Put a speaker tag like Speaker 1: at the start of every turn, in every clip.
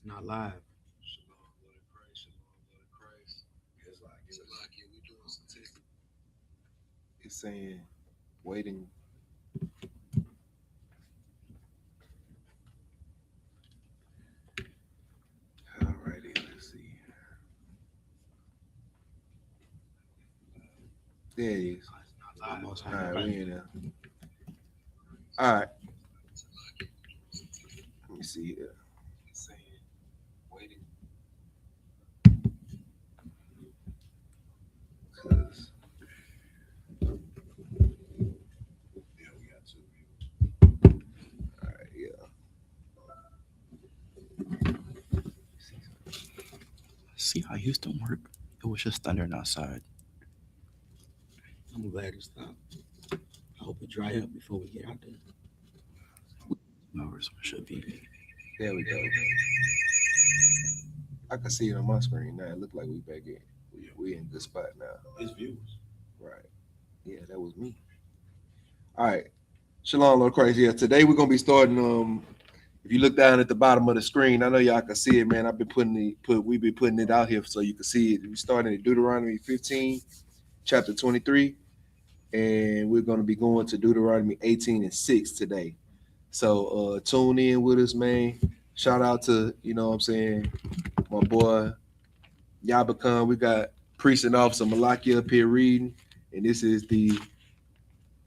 Speaker 1: Not live.
Speaker 2: Shalom, Lord of Christ, shalom, Lord of Christ. It's like yeah, we doing some testing.
Speaker 3: It's saying waiting. Alrighty, let's see. There it is.
Speaker 1: Almost
Speaker 3: All right,
Speaker 1: live.
Speaker 3: we in there. All right, let me see here.
Speaker 2: It's saying waiting.
Speaker 3: 'Cause-
Speaker 2: Yeah, we got 2 viewers.
Speaker 3: all right, yeah.
Speaker 4: See how Houston work? It was just thundering outside.
Speaker 1: I'm glad it stopped. I hope it dry up before we get out there.
Speaker 4: Hours should be.
Speaker 3: There we go. I can see it on my screen now. It looked like we back in. We in a good spot now.
Speaker 2: It's viewers.
Speaker 3: Right. Yeah, that was me. All right. Shalom, Lord Christ. Yeah, today we're gonna be starting. If you look down at the bottom of the screen, I know y'all can see it, man. I've been we've been putting it out here so you can see it. We're starting at Deuteronomy 15, chapter 23, and we're gonna be going to Deuteronomy 18 and 6 today. So tune in with us, man. Shout out to, you know what I'm saying, my boy YAHANNA. We got Priest and Officer Malaki up here reading, and this is the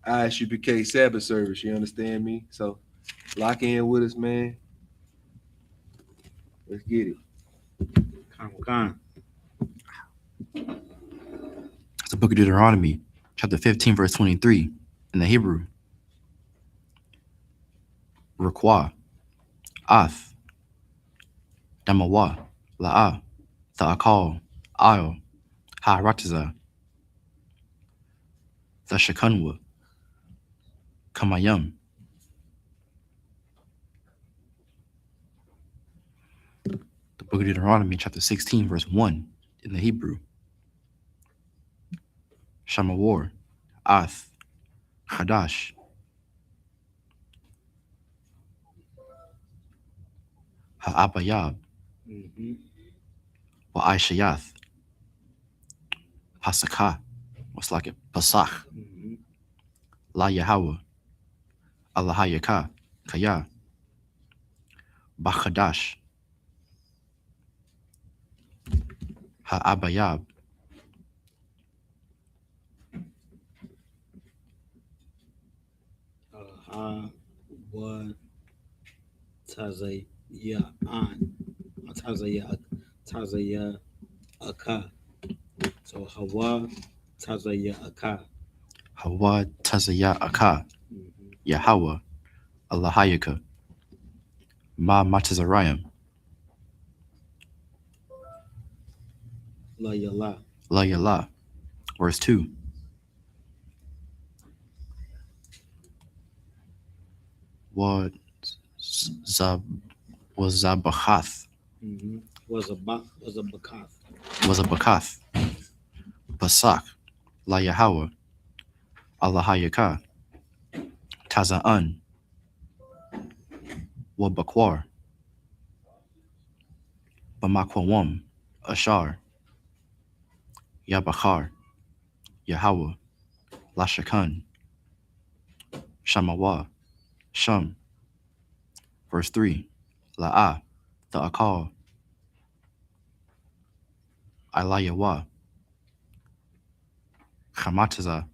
Speaker 3: I.S.U.P.K Sabbath service. You understand me? So lock in with us, man. Let's get it.
Speaker 1: Con.
Speaker 4: It's the book of Deuteronomy, chapter 15, verse 23, in the Hebrew. Requa, Ath, Damawa, La'a, Tha'akal, Al, Ha'arataza, Thashakanwa, Kamayam. The book of Deuteronomy, chapter 16, verse 1, in the Hebrew. Shamawar, Ath, Hadash, Ha'abayab,
Speaker 1: Mm-hmm.
Speaker 4: Wa'aishayath, Pasakah, what's like it? Pasach,
Speaker 1: Mm-hmm.
Speaker 4: La Yahweh, Allahayaka, Kaya, Bachadash, Ha'abayab,
Speaker 1: What Tazaya an Tazaya Aka. So Hawa Tazaya Aka.
Speaker 4: Hawa Tazaya Aka,
Speaker 1: Mm-hmm.
Speaker 4: Yahweh, Allahayaka, Ma Matazarayim,
Speaker 1: La Yala.
Speaker 4: La Yala. Verse 2. What was Zabachath,
Speaker 1: Mm-hmm. Was a Bakath.
Speaker 4: was a Bakath, Basak, La Yahweh, Allahayaka, Taza'an, Wa Bakwar, Bamakwawam, Ashar, Yabachar, Yahweh, Lashakan, Shamawa, Shum. Verse 3. La'a, Tha'akal, Ilayawa, Chamataza,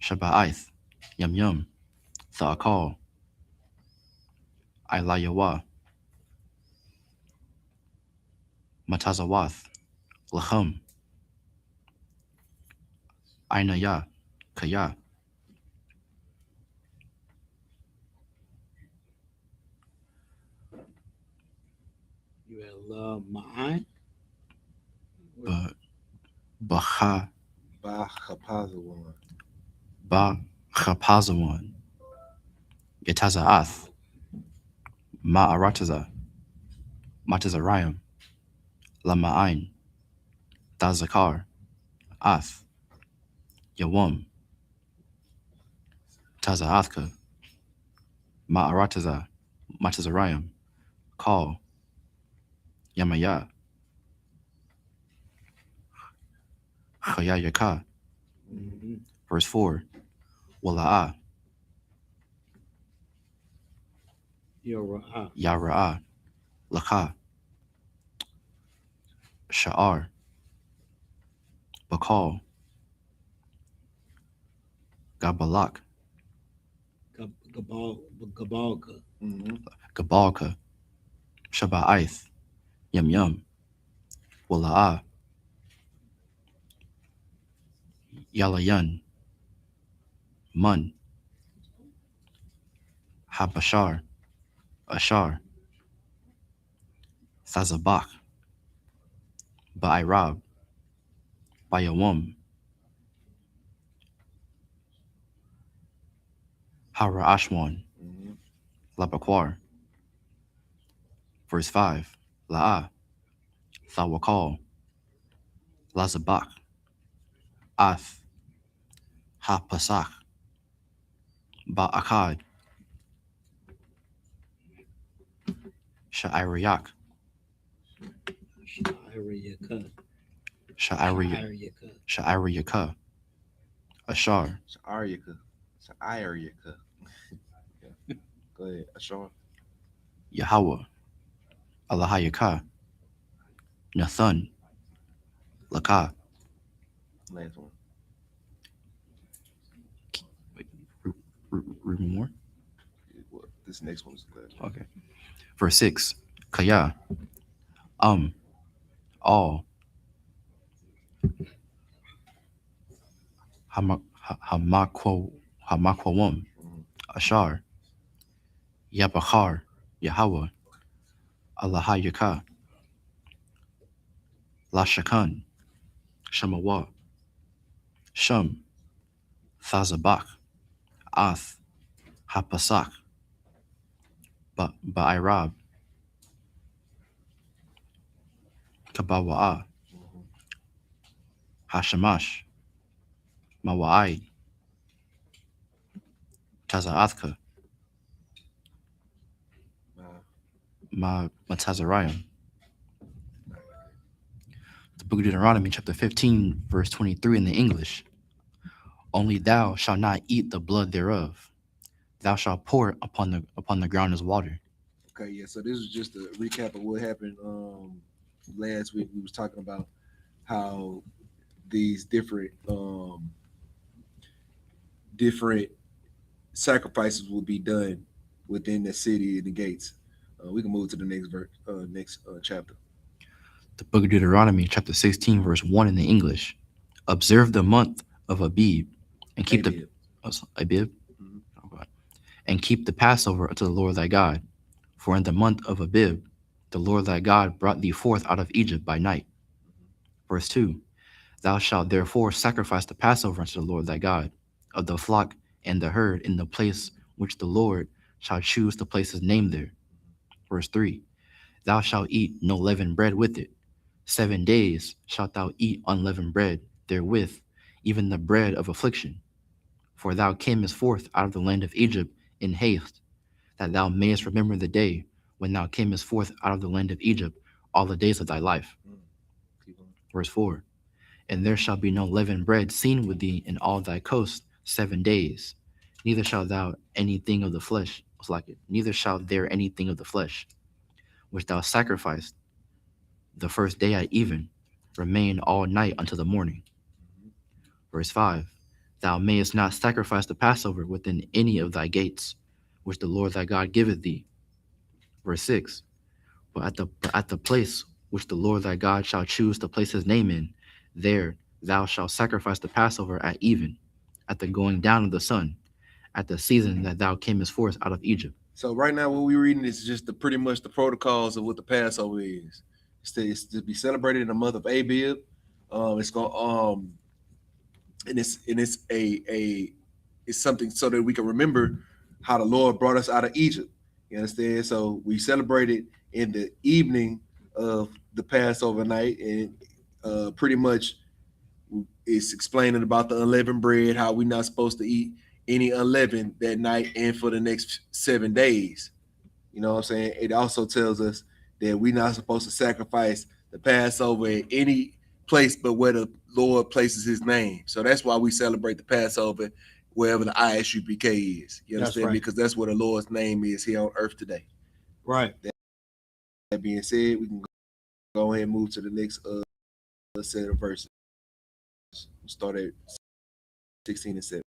Speaker 4: Shaba'ith, Yum Yum, Tha'akal, Ilayawa, Matazawath, Lachum, Ainaya, Kaya.
Speaker 1: You had La Ma'an.
Speaker 4: Bacha,
Speaker 3: Bachapazawan.
Speaker 4: Bachapazawan, Yataza'ath, Ma'arataza, Matazarayim, Lama'ain, Tazakar, Ath, Yawam, Taza'athka, Ma'arataza, Matazarayim, Call. Yamaya. Chayayaka.
Speaker 1: Mhm.
Speaker 4: Verse 4. Wala'a.
Speaker 1: Yorah.
Speaker 4: Yara'a. Laka. Sha'ar. Bakal. Gabalak.
Speaker 1: Gabalka.
Speaker 3: Mm-hmm.
Speaker 4: Gabalka. Shaba'ith. Yum Yum. Wala'a. Yalayan. Mun. Habashar. Ashar. Thazabak. Ba'irab. Bayawum. Hara Ashwan.
Speaker 3: Mm-hmm.
Speaker 4: Labaquar. Verse 5. La'a. Thawakal. Lazabak. Ath. Ha-Pasak. Ba'akad. Sha'iriyak.
Speaker 1: Sha'ariyaka.
Speaker 4: Sha'iriyaka. Sha'iriyaka. Ashar.
Speaker 3: Sha'aryaka. Sha'aryaka. Yeah. Go ahead. Ashar.
Speaker 4: Yahweh. Alahayaka. Nathan. Laka.
Speaker 3: Last one.
Speaker 4: Read more?
Speaker 3: What? This next one is the last one.
Speaker 4: Okay. Verse 6. Kaya. All. Hamakwawum.
Speaker 3: Mm-hmm.
Speaker 4: Ashar. Yabachar. Yahweh. Alahayaka. Lashakan. Shemawa. Shum. Thazabak. Ath. Hapasak. Ba'irab. Kabawa'a.
Speaker 3: Mm-hmm.
Speaker 4: Hashamash. Mawa'ai. Taza'athka. Matazariah. The book of Deuteronomy, chapter 15, verse 23 in the English. Only thou shalt not eat the blood thereof. Thou shalt pour it upon the ground as water.
Speaker 3: Okay, yeah. So this is just a recap of what happened last week. We was talking about how these different sacrifices will be done within the city and the gates. We can move to the next verse, next chapter.
Speaker 4: The book of Deuteronomy, chapter 16, verse 1 in the English. Observe the month of Abib and keep
Speaker 3: Abib.
Speaker 4: Abib?
Speaker 3: Mhm.
Speaker 4: Okay. And keep the Passover unto the Lord thy God. For in the month of Abib, the Lord thy God brought thee forth out of Egypt by night. Verse 2. Thou shalt therefore sacrifice the Passover unto the Lord thy God, of the flock and the herd in the place which the Lord shall choose to place his name there. Verse 3. Thou shalt eat no leavened bread with it. 7 days shalt thou eat unleavened bread therewith, even the bread of affliction. For thou camest forth out of the land of Egypt in haste, that thou mayest remember the day when thou camest forth out of the land of Egypt all the days of thy life.
Speaker 3: Keep going.
Speaker 4: Verse 4. And there shall be no leavened bread seen with thee in all thy coast 7 days, neither shalt thou anything of the flesh, neither shall there anything of the flesh, which thou sacrificed the first day at even, remain all night until the morning. Verse 5. Thou mayest not sacrifice the Passover within any of thy gates, which the Lord thy God giveth thee. Verse 6. But at the place which the Lord thy God shall choose to place his name in, there thou shalt sacrifice the Passover at even, at the going down of the sun, at the season that thou camest forth out of Egypt.
Speaker 3: So right now, what we're reading is just pretty much the protocols of what the Passover is. It's to be celebrated in the month of Abib. It's going and it's something so that we can remember how the Lord brought us out of Egypt. You understand? So we celebrate it in the evening of the Passover night, and pretty much it's explaining about the unleavened bread, how we're not supposed to eat any unleavened that night and for the next 7 days. You know what I'm saying? It also tells us that we're not supposed to sacrifice the Passover in any place but where the Lord places his name. So that's why we celebrate the Passover wherever the I.S.U.P.K is. You
Speaker 1: That's
Speaker 3: understand?
Speaker 1: right.
Speaker 3: Because that's where the Lord's name is here on earth today.
Speaker 1: Right.
Speaker 3: That being said, we can go ahead and move to the next set of verses. We'll start at 16 and 7.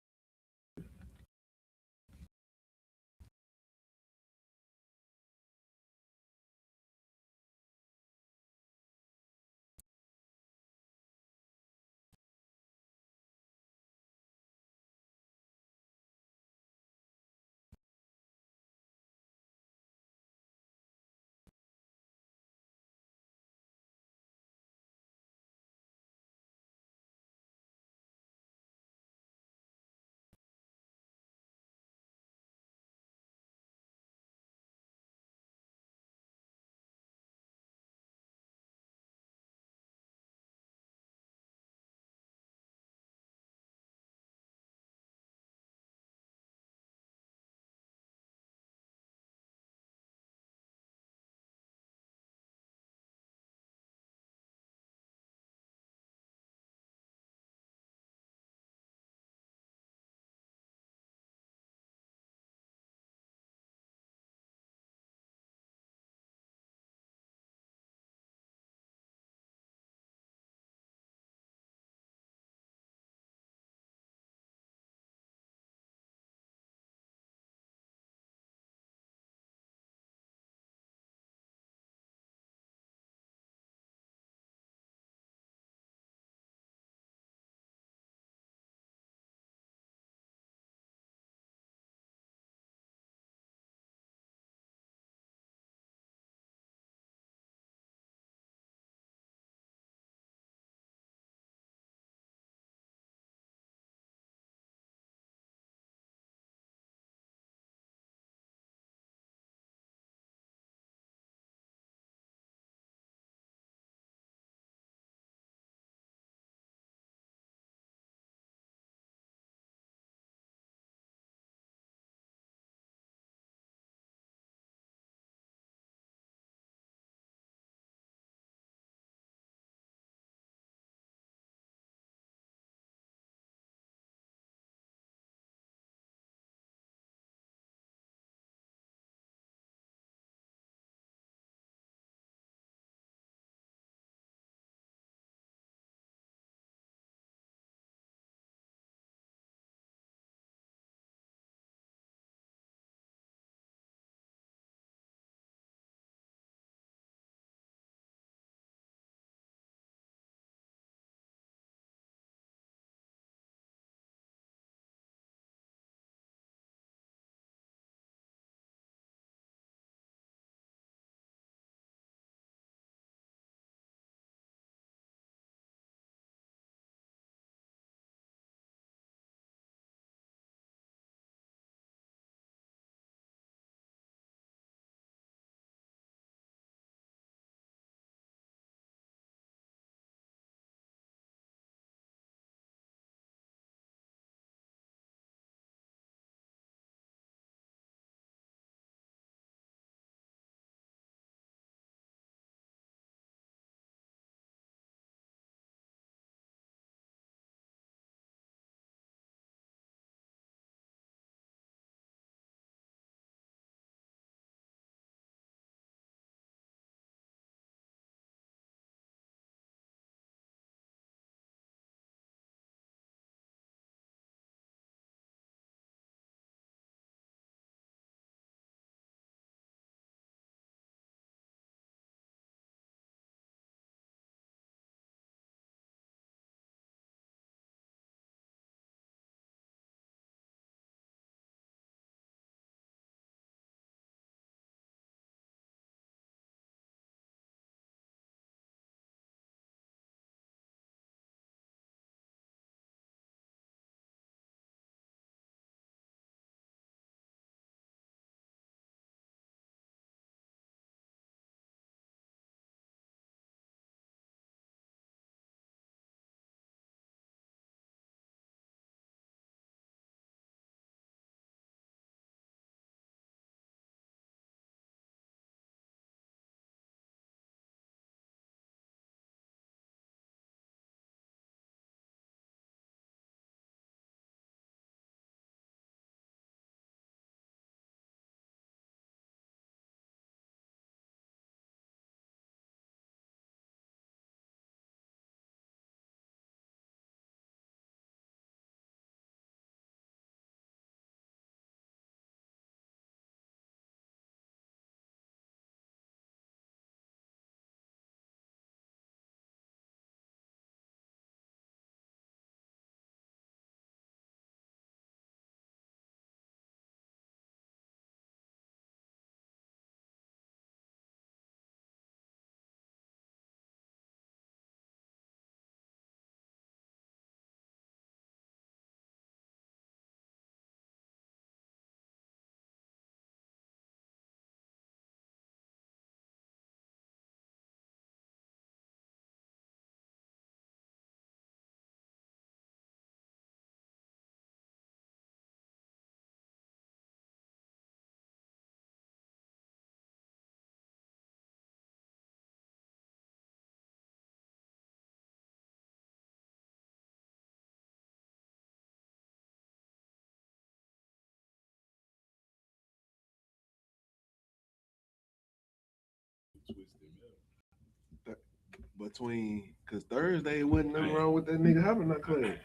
Speaker 3: between, because Thursday wasn't nothing wrong with that nigga having that class.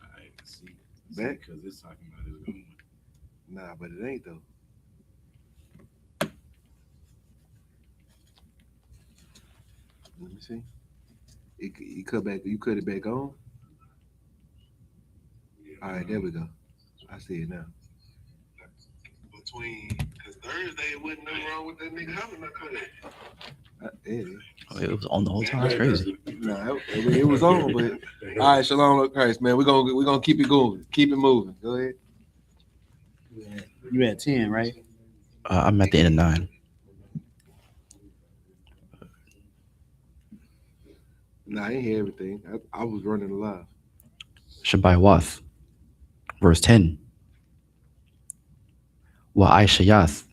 Speaker 2: I ain't see.
Speaker 3: Back?
Speaker 2: Because it's talking about it's going.
Speaker 3: Nah, but it ain't though. Let me see. You cut back. You cut it back on. All right, there we go. I see it now. Between, because Thursday wasn't nothing wrong with that nigga having that class.
Speaker 4: It was on the whole time. That's crazy.
Speaker 3: Nah, it was on, but all right, Shalom, Lord Christ, man. We're gonna keep it going, keep it moving. Go ahead.
Speaker 1: You at 10, right?
Speaker 4: I'm at the end of 9.
Speaker 3: Nah, I ain't hear everything. I was running live.
Speaker 4: Shabbai Wath, verse 10. Wa Aishayath,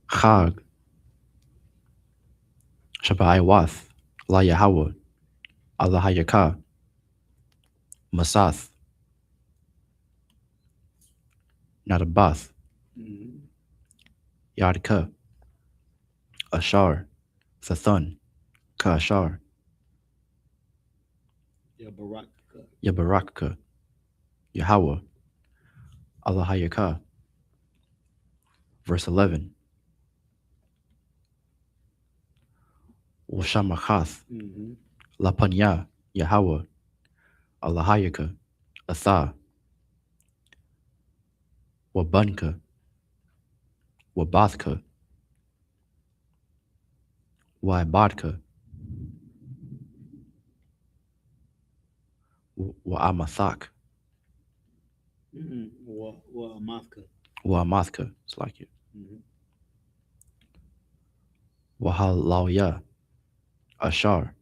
Speaker 4: Chag, Shabbai Wath, La Yahweh, Allah Hayaka, Masath, Nadabath, Yadka, Ashar, Sathun, Ka Ashar, Yabarakka, Yahweh, Allah Hayaka. Verse 11. Washamachath, Lapanya, Yahweh, Allah Hayaka, Atha, Wabunka, Wabathka, Waibadka, Waamathak, Waamathka, it's like it. Wahalauya, Ashar,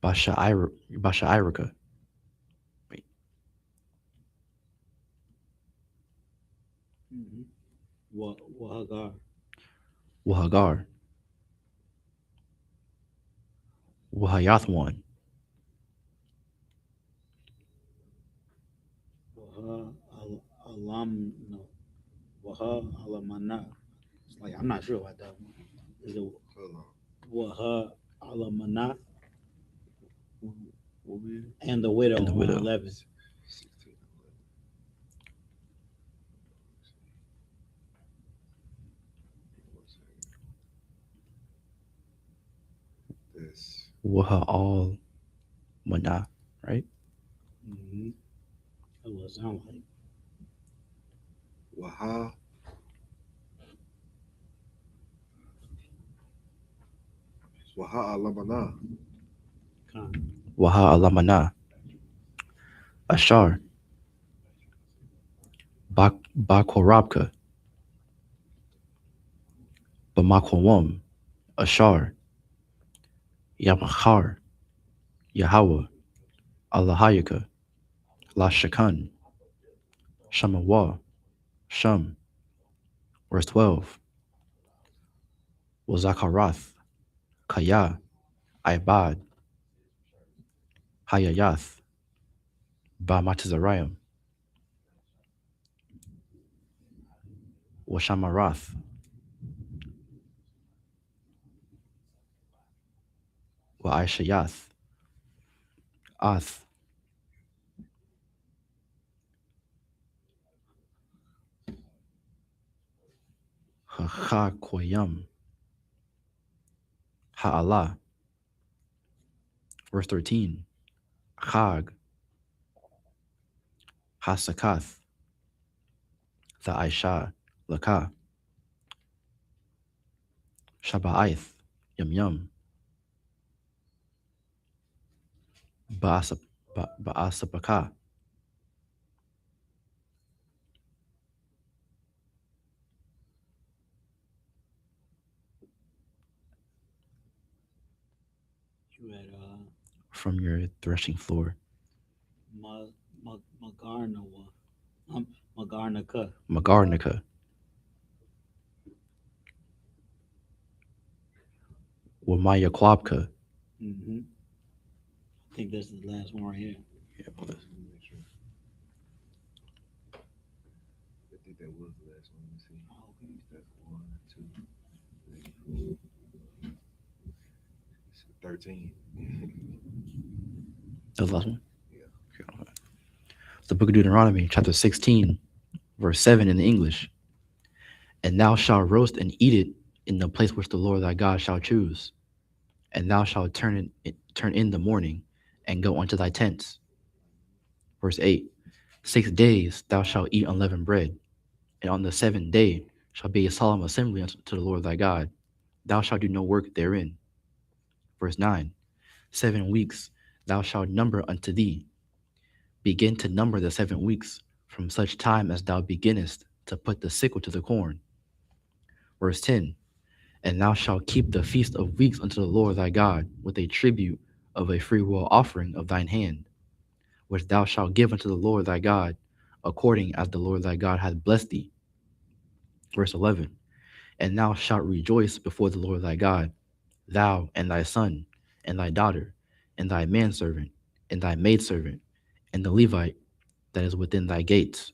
Speaker 4: Bashairaka. Wait. Wahagar, Wahayathwan,
Speaker 1: Alamana. It's like, I'm not sure about that one. Is it Waha Alamana and the widow
Speaker 4: And the
Speaker 1: on
Speaker 4: widow.
Speaker 1: 11?
Speaker 4: Waha all Mana, right?
Speaker 1: That's what it sounds like.
Speaker 3: Waha. Waha Alamana.
Speaker 4: Waha Alamana, Ashar, Bakorabka, Bamakwam, Ashar, Yabachar, Yahweh, Allahayaka, Lashakan, Shamawa, Sham. Verse 12. Wazakarath, Kaya, Ibad, Hayayath, Bamatazarayim, Washamarath, Wa'aishayath, Ath, Hachakoyam, Ha'ala. Verse 13. Chag, Hasakath, the Aisha, Laka, Shaba'ith, Yum Yum, Ba'asapaka,
Speaker 1: You at
Speaker 4: from your threshing floor.
Speaker 1: Magarnaka.
Speaker 4: Magarnica, Wamaya Kwabka.
Speaker 1: I think that's the last one right here.
Speaker 4: Yeah, well,
Speaker 3: I think that was the last one. Let me see. That's 1, 2, 3, 13.
Speaker 4: That was the last one.
Speaker 3: Yeah.
Speaker 4: Okay. The book of Deuteronomy, chapter 16, verse 7 in the English. And thou shalt roast and eat it in the place which the Lord thy God shall choose. And thou shalt turn in the morning and go unto thy tents. Verse 8. 6 days thou shalt eat unleavened bread, and on the seventh day shall be a solemn assembly unto the Lord thy God. Thou shalt do no work therein. Verse 9. 7 weeks thou shalt number unto thee. Begin to number the 7 weeks from such time as thou beginnest to put the sickle to the corn. Verse 10. And thou shalt keep the feast of weeks unto the Lord thy God with a tribute of a freewill offering of thine hand, which thou shalt give unto the Lord thy God, according as the Lord thy God hath blessed thee. Verse 11. And thou shalt rejoice before the Lord thy God, thou and thy son, and thy daughter, and thy manservant, and thy maidservant, and the Levite that is within thy gates,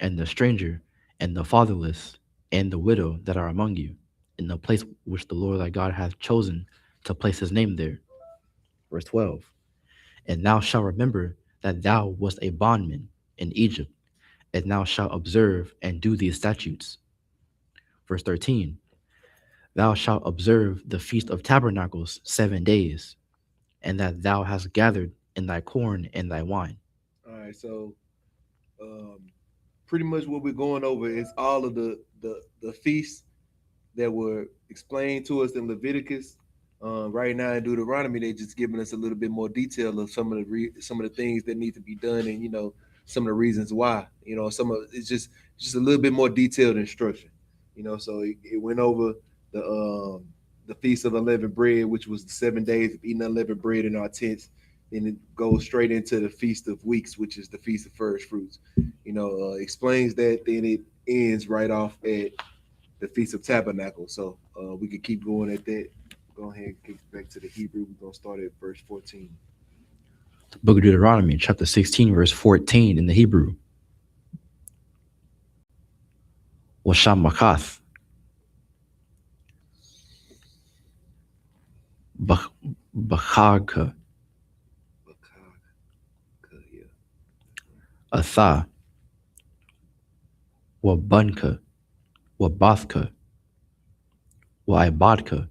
Speaker 4: and the stranger, and the fatherless, and the widow that are among you, in the place which the Lord thy God hath chosen to place his name there. Verse 12. And thou shalt remember that thou wast a bondman in Egypt, and thou shalt observe and do these statutes. Verse 13. Thou shalt observe the feast of tabernacles 7 days, and that thou hast gathered in thy corn and thy wine.
Speaker 3: All right, so pretty much what we're going over is all of the feasts that were explained to us in Leviticus. Right now in Deuteronomy, they just giving us a little bit more detail of some of the things that need to be done, and some of the reasons why. Some of it's just a little bit more detailed instruction. So it went over the feast of unleavened bread, which was the 7 days of eating unleavened bread in our tents. Then it goes straight into the feast of weeks, which is the feast of first fruits. Explains that, then it ends right off at the Feast of Tabernacles. So we could keep going at that. Go ahead and get back to the Hebrew. We're going to start at verse 14.
Speaker 4: The book of Deuteronomy, chapter 16, verse 14 in the Hebrew. Washam Makath. Bachagka.
Speaker 3: Yeah.
Speaker 4: Atha. Wabunka. Wabathka. Waibadka.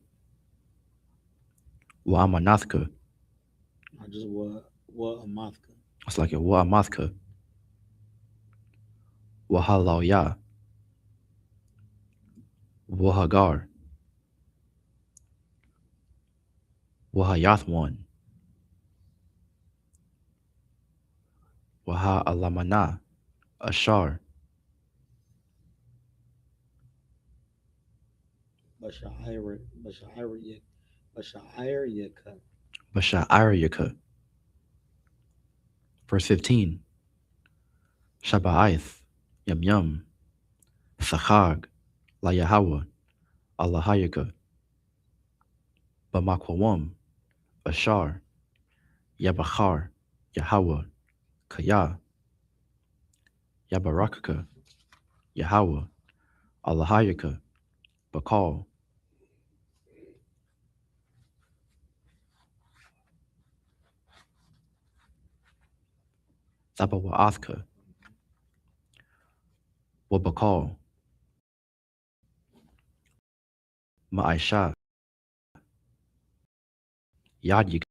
Speaker 4: Waamanathka.
Speaker 1: I just what a mafka.
Speaker 4: It's like a Waamathka. Wahalauya. Wahagar. Wahayathwan. Waha Alamana. Ashar.
Speaker 1: Bashair Yaka.
Speaker 4: Basha'aryaka. Verse 15. Shaba'ath. Yum Yum. Sachag. La Yahweh. Allahayaka. Bamakwawam. Ashar. Yabachar. Yahweh. Kaya. Yabarakaka. Yahweh. Allahayaka. Bakal. Zabawaathka. Wabakal. Ma'aisha. Yadyaka.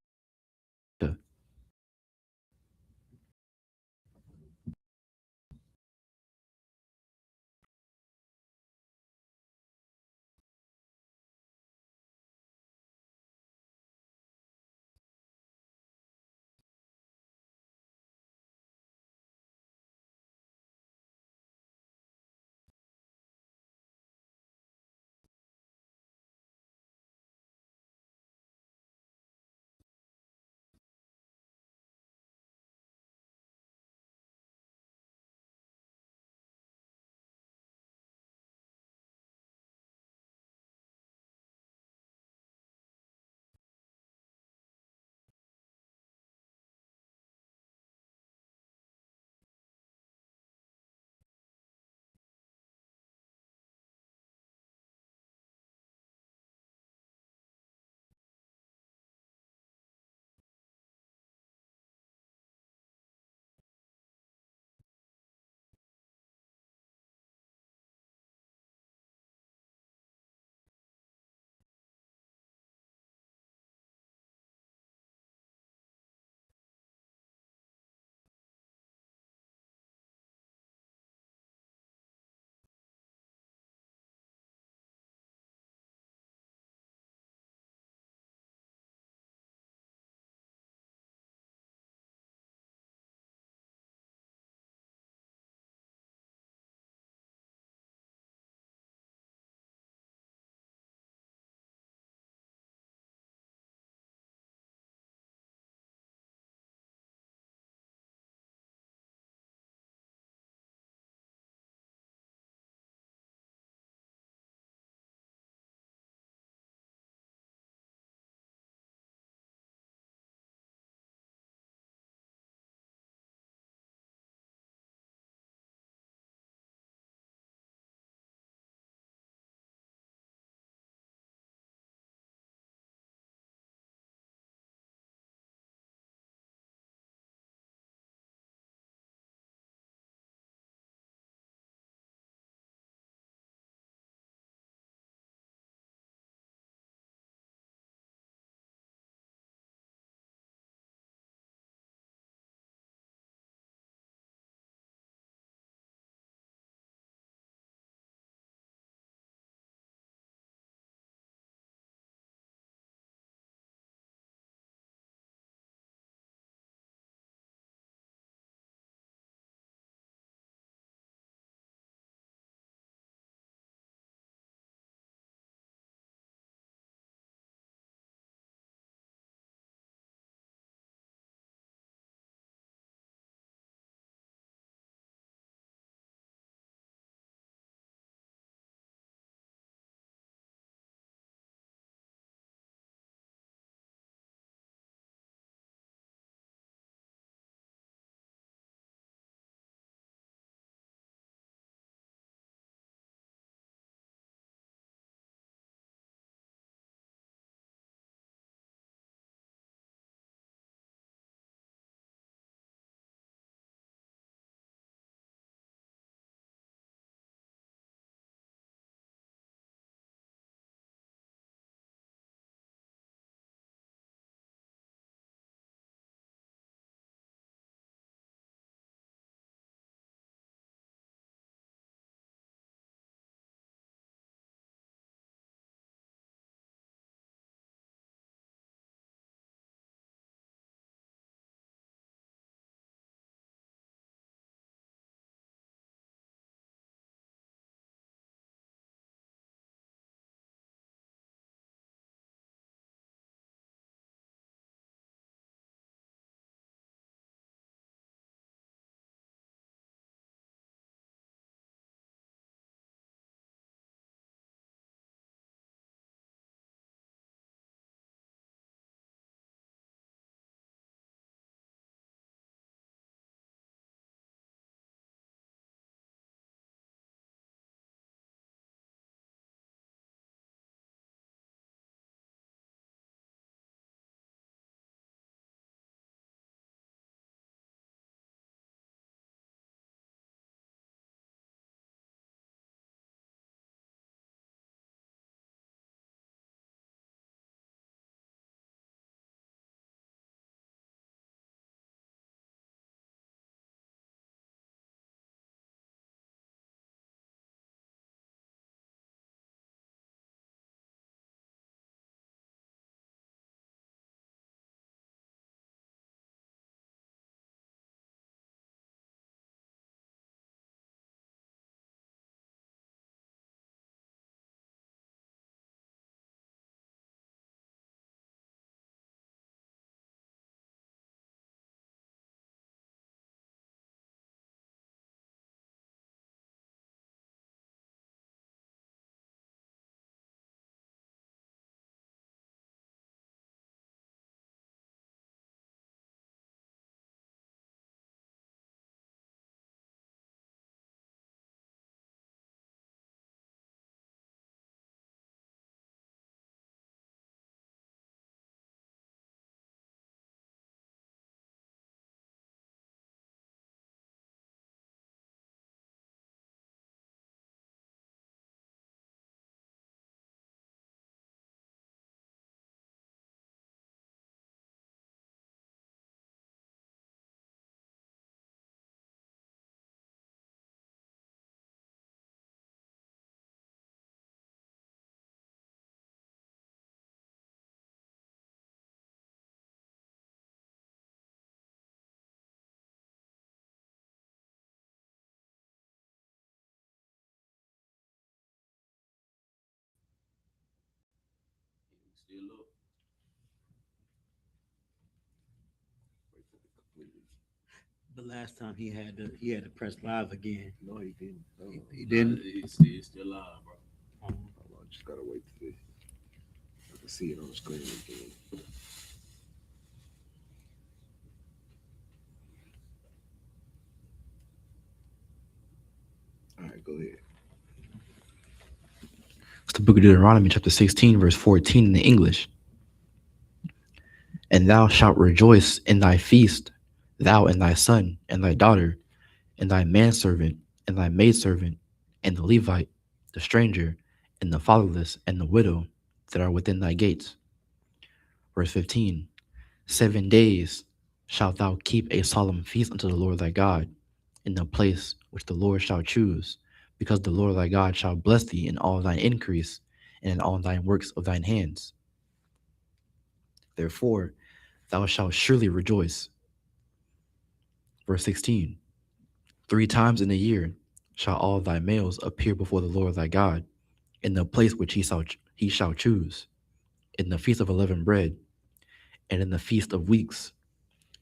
Speaker 2: Still up.
Speaker 1: The last time he had to press live again.
Speaker 3: No, he didn't.
Speaker 1: He didn't.
Speaker 2: It's still live, bro.
Speaker 1: Um,
Speaker 3: Hold on, just gotta wait till I can see it on the screen again. All right, go ahead.
Speaker 4: It's the book of Deuteronomy, chapter 16, verse 14 in the English. And thou shalt rejoice in thy feast, thou and thy son, and thy daughter, and thy manservant, and thy maidservant, and the Levite, the stranger, and the fatherless, and the widow that are within thy gates. Verse 15. 7 days shalt thou keep a solemn feast unto the Lord thy God, in the place which the Lord shall choose, because the Lord thy God shall bless thee in all thine increase, and in all thine works of thine hands. Therefore thou shalt surely rejoice. Verse 16. 3 times in a year shall all thy males appear before the Lord thy God, in the place which he shall choose, in the feast of unleavened bread, and in the feast of weeks,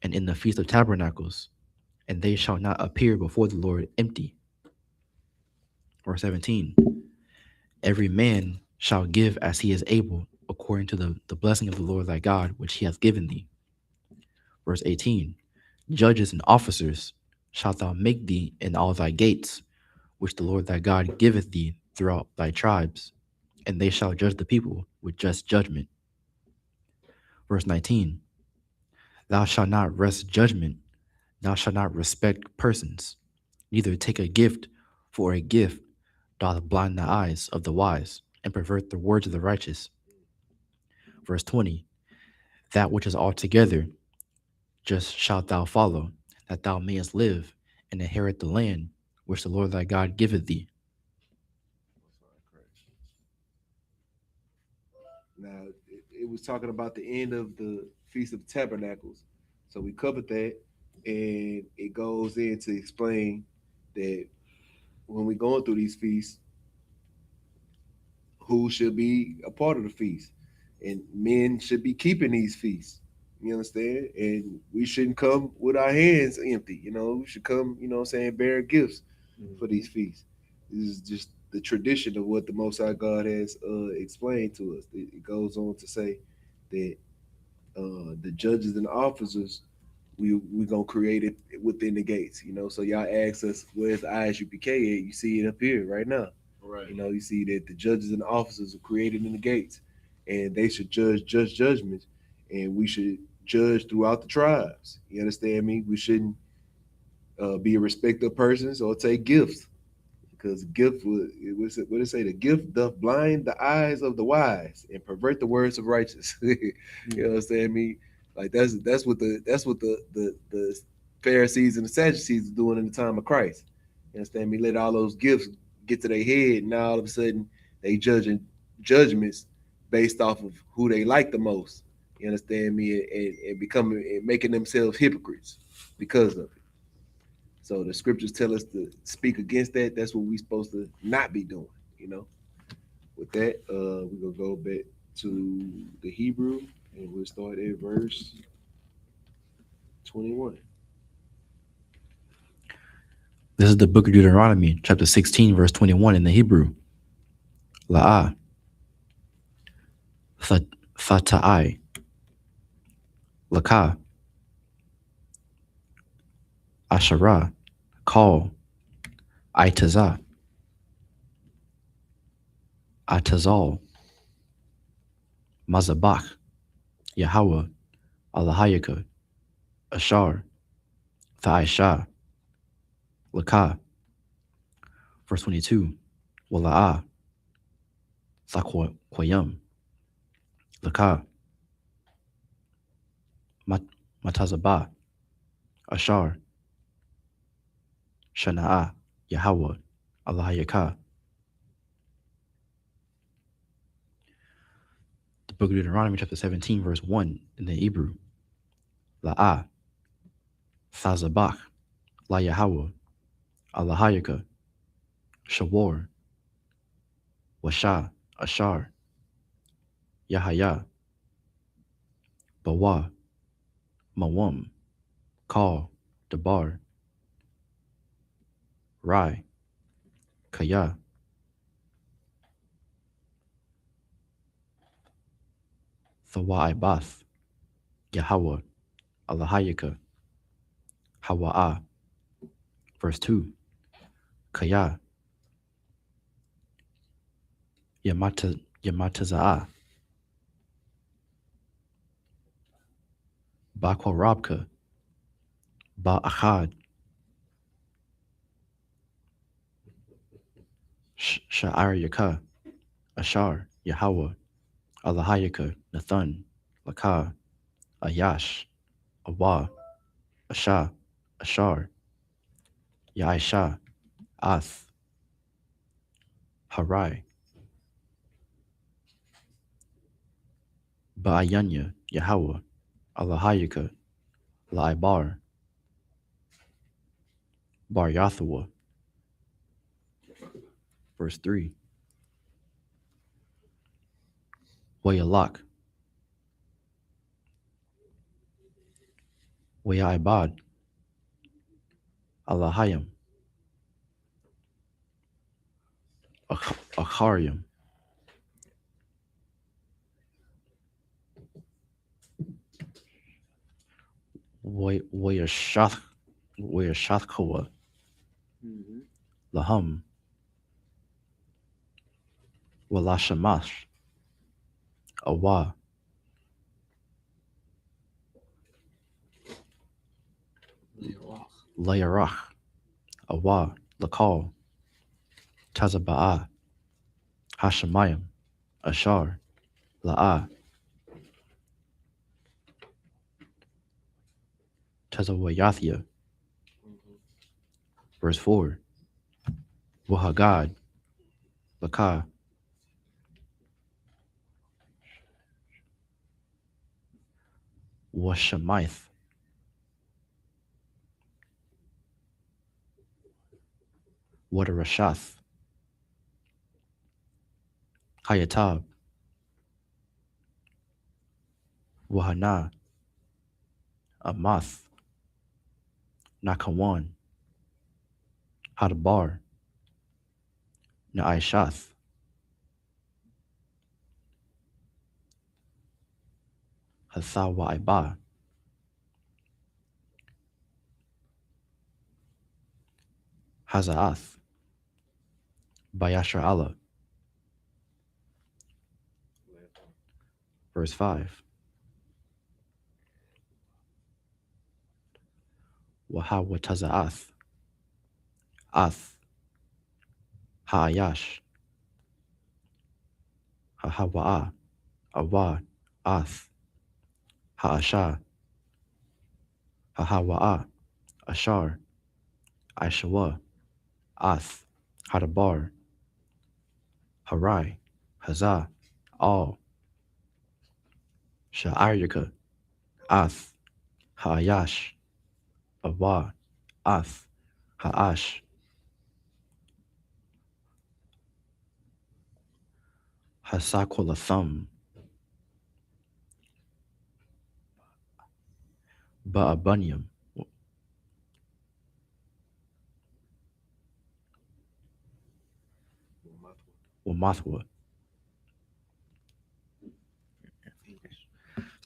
Speaker 4: and in the feast of tabernacles, and they shall not appear before the Lord empty. Verse 17. Every man shall give as he is able, according to the blessing of the Lord thy God, which he hath given thee. Verse 18. Judges and officers shalt thou make thee in all thy gates, which the Lord thy God giveth thee throughout thy tribes, and they shall judge the people with just judgment. Verse 19. Thou shalt not wrest judgment, thou shalt not respect persons, neither take a gift for a gift doth blind the eyes of the wise, and pervert the words of the righteous. Verse 20. That which is altogether just shalt thou follow, that thou mayest live and inherit the land which the Lord thy God giveth thee.
Speaker 3: Now, it was talking about the end of the Feast of Tabernacles. So we covered that, and it goes in to explain that when we're going through these feasts, who should be a part of the feast. And men should be keeping these feasts. You understand? And we shouldn't come with our hands empty. We should come, bearing gifts for these feasts. This is just the tradition of what the Most High God has explained to us. It goes on to say that the judges and officers, we're gonna create it within the gates. So y'all ask us, where's the I.S.U.P.K at? You see it up here right now.
Speaker 2: Right.
Speaker 3: You see that the judges and the officers are created in the gates, and they should judge judgments, and we should judge throughout the tribes. You understand me? We shouldn't be a respecter of persons or take gifts, because gift what it say? The gift doth blind the eyes of the wise and pervert the words of righteous. You understand me? Like that's what the Pharisees and the Sadducees are doing in the time of Christ. You understand me? Let all those gifts get to their head, and now all of a sudden they judging judgments based off of who they like the most. You understand me? And becoming and making themselves hypocrites because of it. So the scriptures tell us to speak against that. That's what we're supposed to not be doing. With that, we're gonna go back to the Hebrew, and we'll start at verse 21.
Speaker 4: This is the book of Deuteronomy, chapter 16, verse 21 in the Hebrew. La'ah, Fata'ai, Lakah, Asherah, Call, Itazah, Atazal, Mazabach, Yahweh, Allahayaka, Ashar, Tha'isha, Lakah. Verse 22. Wala'ah, Sakwayam, Lakah, Matazabah, Ashar, Shana'ah, Yahweh, Allahayaka. The book of Deuteronomy, chapter 17, verse 1 in the Hebrew. La'ah, Thazabach, La Yahweh, Allahayaka, Shawar, Washa, Ashar, Yahaya, Bawa, Mawum, Call, Dabar, Rai, Kaya, Thawa Ibath, Yahweh, Allahayaka, Hawa'a. Verse 2. Kaya, Yamatazaa, Bakwa Rabka, Ba'achad, Sha'ar Yaka, Ashar, Yahweh, Allahayaka, Nathan, Laka, Ayash, Awa, Asha, Ashar, Yaisha, Ath, Harai, Ba'ayanya, Yahweh, Allahayaka, Laibar, Bar Yathua. Verse 3. Wayalak, Wayaibad, Allahayim, Acharium, Wayashathkoa, Lahum, Walashamash, Awa, Layarach, Awa, Lakal, Tazaba'a, Hashemayim, Ashar, La'a, Tazawayathia. Verse 4. Wahagad, Laka, Washamaith, Wadarashath, Hayatab, Wahanna, Amath, Nakawan, Hadabar, Na'ishath, Hathawaiba, Hazaath, Bayashar Allah. Verse 5. Wahawatazaath, Ath, Ha'ayash, Hahawa'a, Awa, Ath, Ha'asha, Hahawa'a, Ashar, Aishawa, Ath, Hadabar, Harai, Hazah, All, Sha'aryaka, Ath, Ha'ayash, Awa, Ath, Ha'ash, Hasakolathum, Ba'abunium, Wamathwa.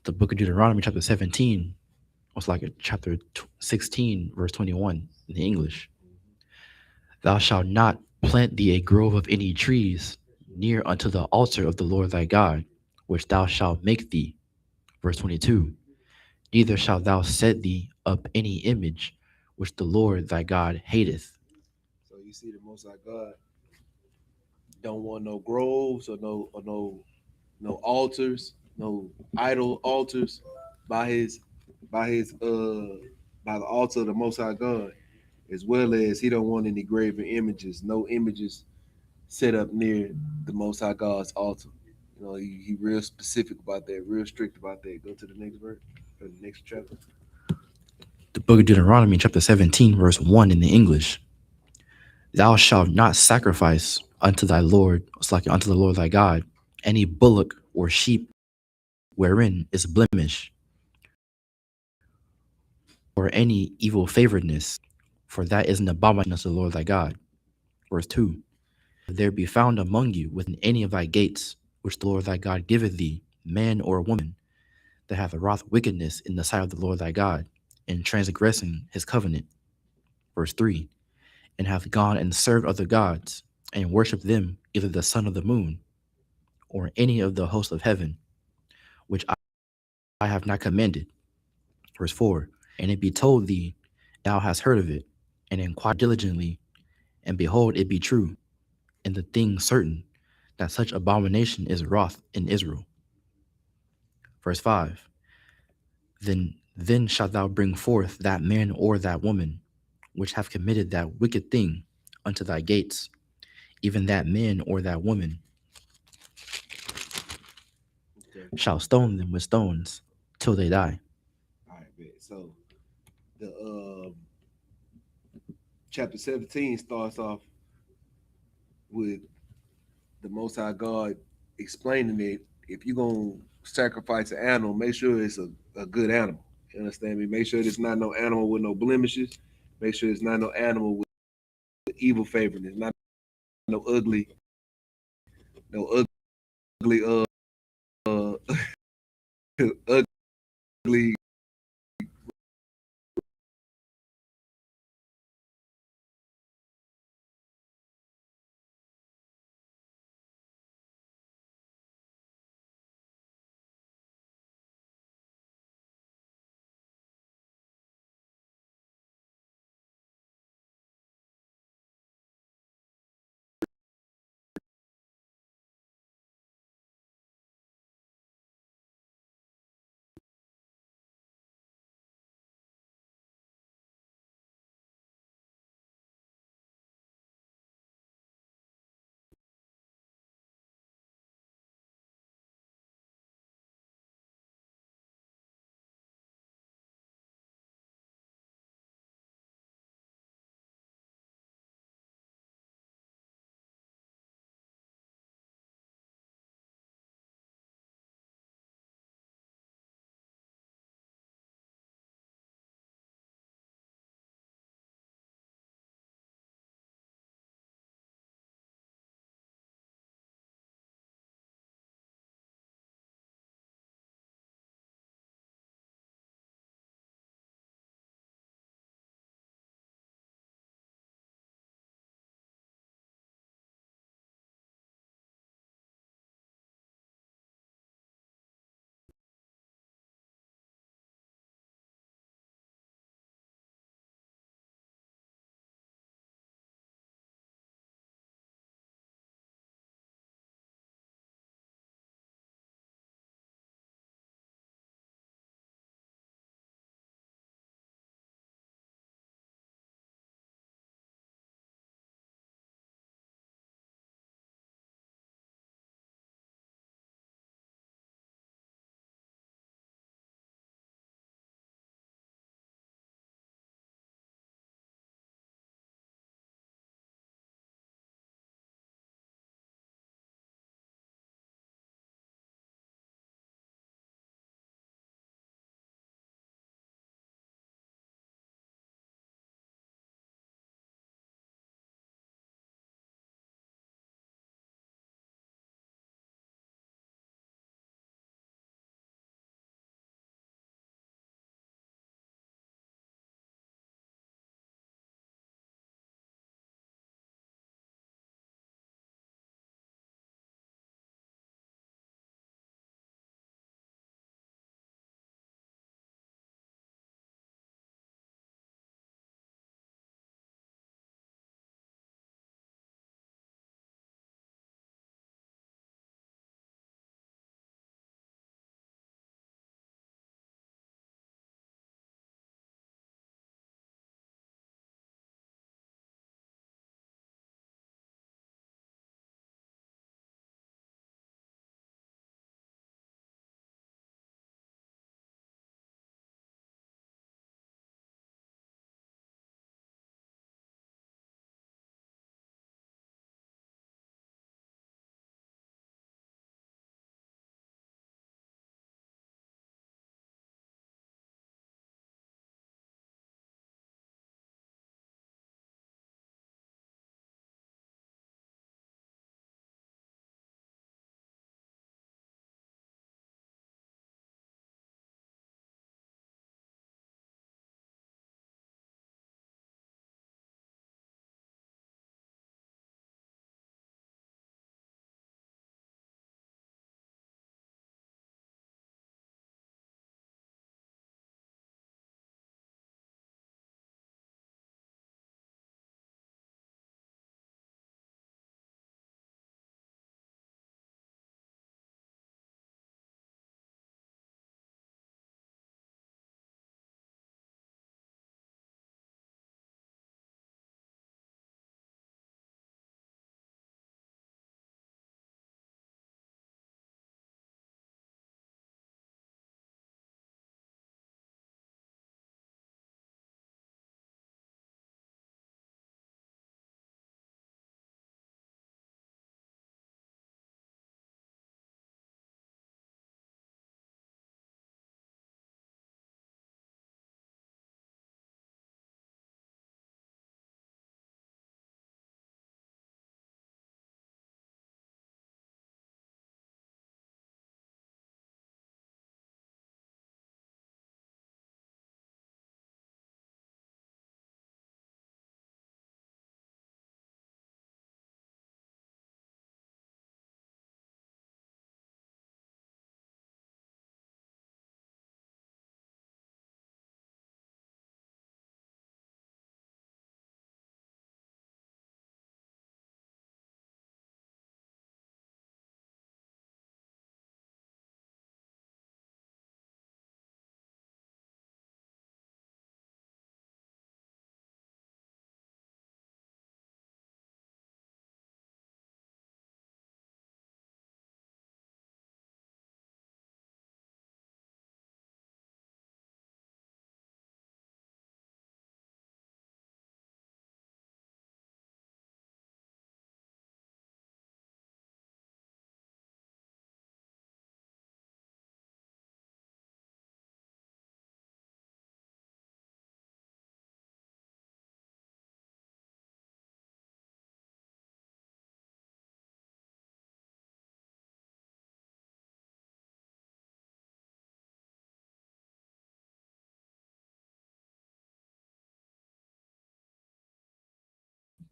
Speaker 4: The book of Deuteronomy, chapter 17, was like a chapter 16, verse 21 in the English. Thou shalt not plant thee a grove of any trees near unto the altar of the Lord thy God, which thou shalt make thee. Verse 22. Neither shalt thou set thee up any image which the Lord thy God hateth.
Speaker 3: So you see, the Most High God don't want no groves or no altars, no idol altars by the altar of the Most High God, as well as he don't want any graven images, no images set up near the Most High God's altar. You know, he real specific about that, real strict about that. Go to the next verse, or the next chapter.
Speaker 4: The book of Deuteronomy, chapter 17, verse 1 in the English. Thou shalt not sacrifice unto thy Lord, it's like unto the Lord thy God, any bullock or sheep wherein is blemish, or any evil favoredness, for that is an abomination to the Lord thy God. Verse 2. If there be found among you within any of thy gates, which the Lord thy God giveth thee, man or woman, that hath wrought wickedness in the sight of the Lord thy God, in transgressing his covenant. Verse 3. And hath gone and served other gods, and worshipped them, either the sun or the moon, or any of the host of heaven, which I have not commanded. Verse 4. And it be told thee, thou hast heard of it, and inquire diligently, and behold, it be true, and the thing certain, that such abomination is wrought in Israel. Verse 5. Then shalt thou bring forth that man or that woman, which have committed that wicked thing, unto thy gates, even that man or that woman,
Speaker 3: Okay.
Speaker 4: shall stone them with stones till they die.
Speaker 3: All right, bet. So the chapter 17 starts off with the Most High God explaining it. If you're gonna sacrifice an animal, make sure it's a good animal. You understand me? Make sure it's not no animal with no blemishes. Make sure it's not no animal with evil favoring. It's not no ugly, uh ugly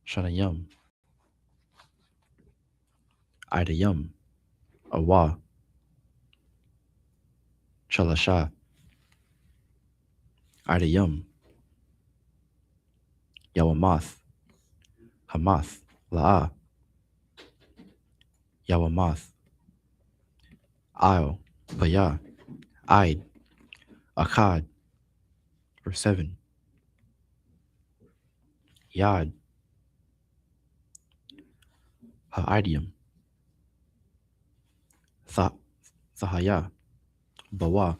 Speaker 4: Shalayam, Idayam, Awa, Chalasha, Idayam, Yawamath, Hamath, La'a, Yawamath, I'll, Paya, Id, Akkad, verse 7, Yad, Ha'idium, Thahaya, Bawa,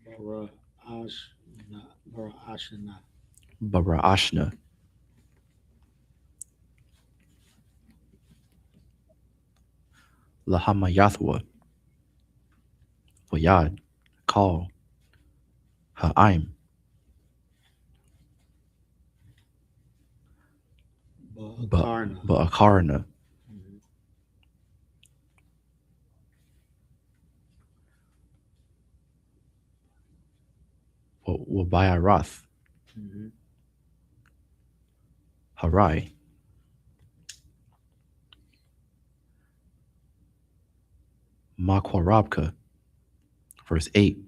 Speaker 1: Bara Ashna, Bara Ashna,
Speaker 4: Bara'ashna, Lahamayathwa, Wayad, Call, Ha'im,
Speaker 1: Karna.
Speaker 4: Ba'akarna, Wabayarath, Harai, Makwarabka, verse 8,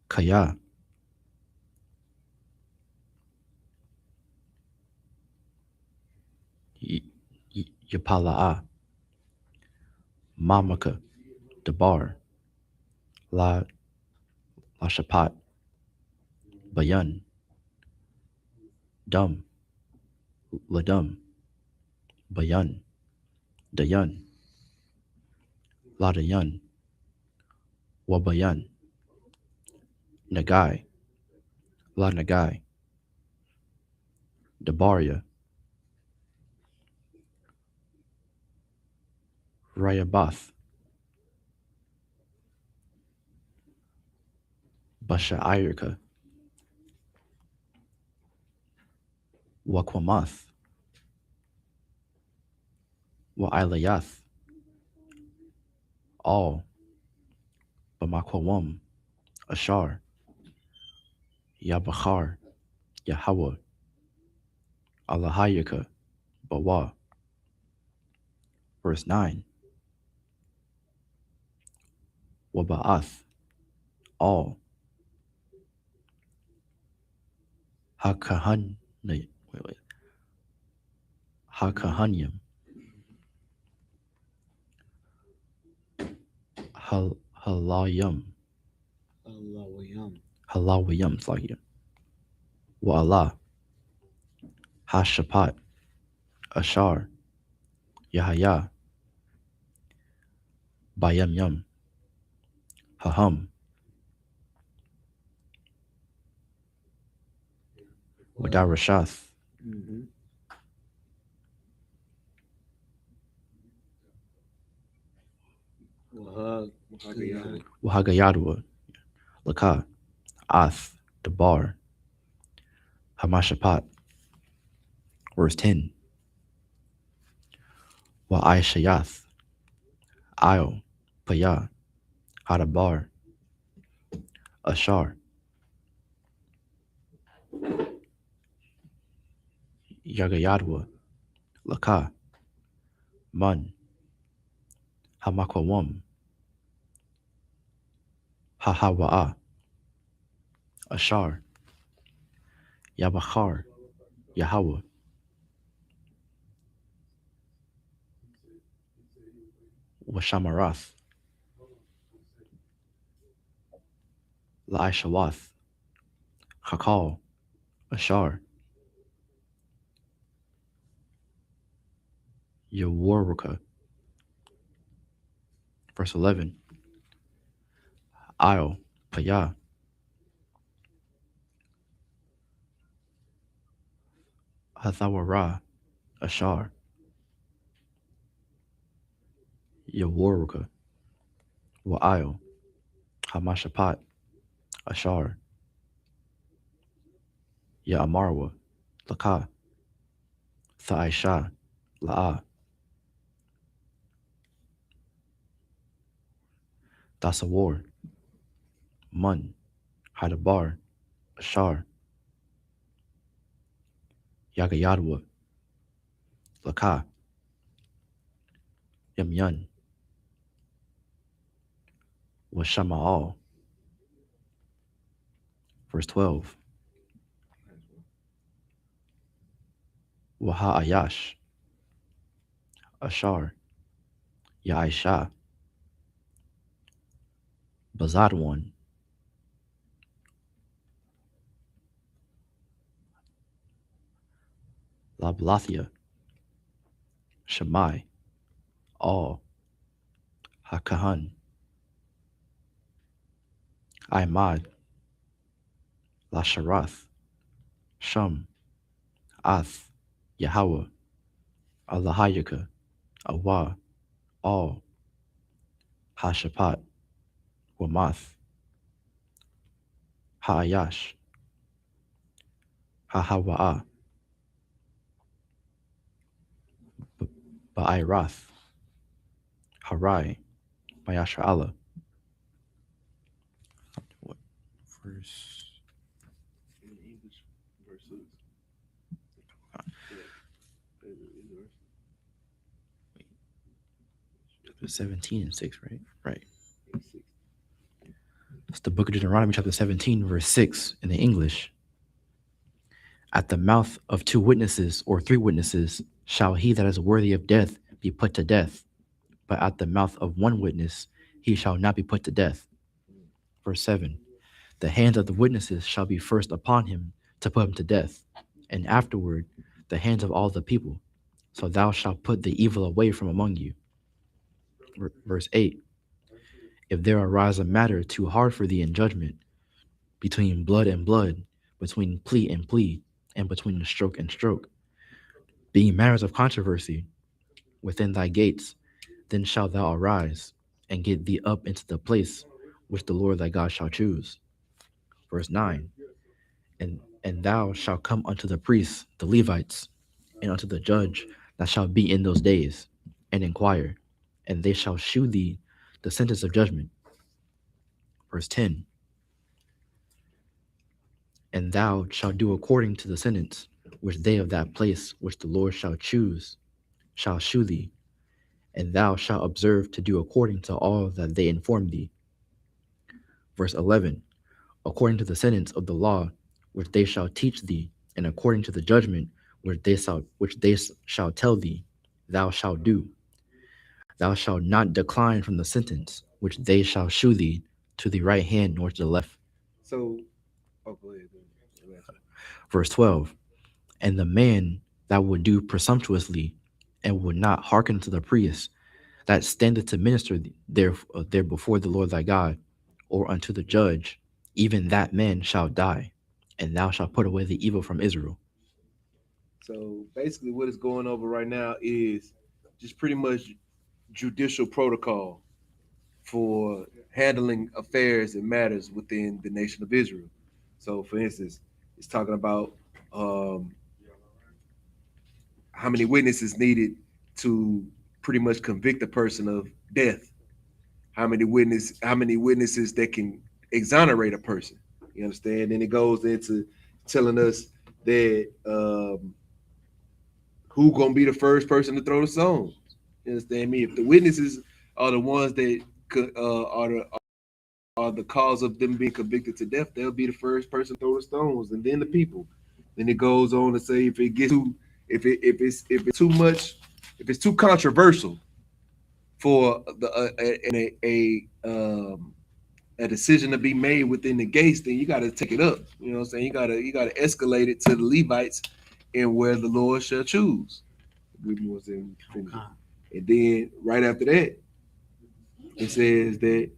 Speaker 4: Kaya, Yapala'a, Mamaka, Dabar, La Shapat, Bayan, Dum, Ladum, Bayan, Dayan, Ladayan, Wabayan, Nagai, La Nagai, Dabaria, Rayabath, Basha'irka, Wakwamath, Wa'ilayath, all, Bamakwawam, Ashar, Yabachar, Yahweh, Alahayaka, Bawa, verse 9, Waba'ath, all, Hakahanyam, Halayam, Halawayam, it's like you. Wa'ala, Hashapat, Ashar, Yahaya, Bayam Yam, Haham, Wadarashath, Wahagayadwa, Laka, Ath, Dabar, Hamashapat, verse 10, Wa'aishayath, Io, Paya, Hadabar, Ashar, Yagayadwa, Laka, Man, Hamakwawam, Hahawa'a, Ashar, Yabachar, Yahweh, Washamarath, La'ishawath, Hakal, Ashar, Yawaraka, verse 11, Io, Paya, Hathawara, Ashar, Yawaraka, Wa'io, Hamashapat, Ashar, Ya'amarwa, Laka, Tha'aisha, La'a, Dasawar, Mun, Hadabar, Ashar, Yagayadwa, Laka, Yamyun, Washama'al. Verse 12. Waha'ayash, Ashar, Ya'isha, Bazadwan, Lablathia, Shammai, Al, Hakahan, Imad, Lasharath, Shum, Ath, Yahweh, Allahayaka, Awa, Al, Hashapat, Wamath, Ha'ayash, Hahawa'ah, Ba'irath, Harai, Mayashra'ala. What verse?
Speaker 3: In English, verses.
Speaker 4: 17 and 6, right? Right. It's the book of Deuteronomy, chapter 17, verse 6 in the English. At the mouth of two witnesses or three witnesses shall he that is worthy of death be put to death. But at the mouth of one witness he shall not be put to death. Verse 7. The hands of the witnesses shall be first upon him to put him to death, and afterward the hands of all the people. So thou shalt put the evil away from among you. Verse 8. If there arise a matter too hard for thee in judgment, between blood and blood, between plea and plea, and between stroke and stroke, being matters of controversy within thy gates, then shalt thou arise and get thee up into the place which the Lord thy God shall choose. Verse 9. And thou shalt come unto the priests, the Levites, and unto the judge that shall be in those days, and inquire, and they shall shew thee the sentence of judgment. Verse 10. And thou shalt do according to the sentence which they of that place which the Lord shall choose shall shew thee, and thou shalt observe to do according to all that they inform thee. Verse 11. According to the sentence of the law which they shall teach thee, and according to the judgment which they shall tell thee, thou shalt do. Thou shalt not decline from the sentence which they shall shew thee to the right hand nor to the left.
Speaker 3: So, go ahead.
Speaker 4: Verse 12. And the man that would do presumptuously and would not hearken to the priest that standeth to minister there before the Lord thy God, or unto the judge, even that man shall die, and thou shalt put away the evil from Israel.
Speaker 3: So basically what is going over right now is just pretty much judicial protocol for handling affairs and matters within the nation of Israel. So for instance, it's talking about how many witnesses needed to pretty much convict a person of death, how many witnesses that can exonerate a person. You understand? And it goes into telling us that who gonna be the first person to throw the stone. You understand me? If the witnesses are the ones that are the cause of them being convicted to death, they'll be the first person to throw the stones, and then the people. Then it goes on to say if it gets too, if it's too much, if it's too controversial for a decision to be made within the gates, then you got to take it up. You know what I'm saying? You gotta escalate it to the Levites and where the Lord shall choose. And then right after that, it says that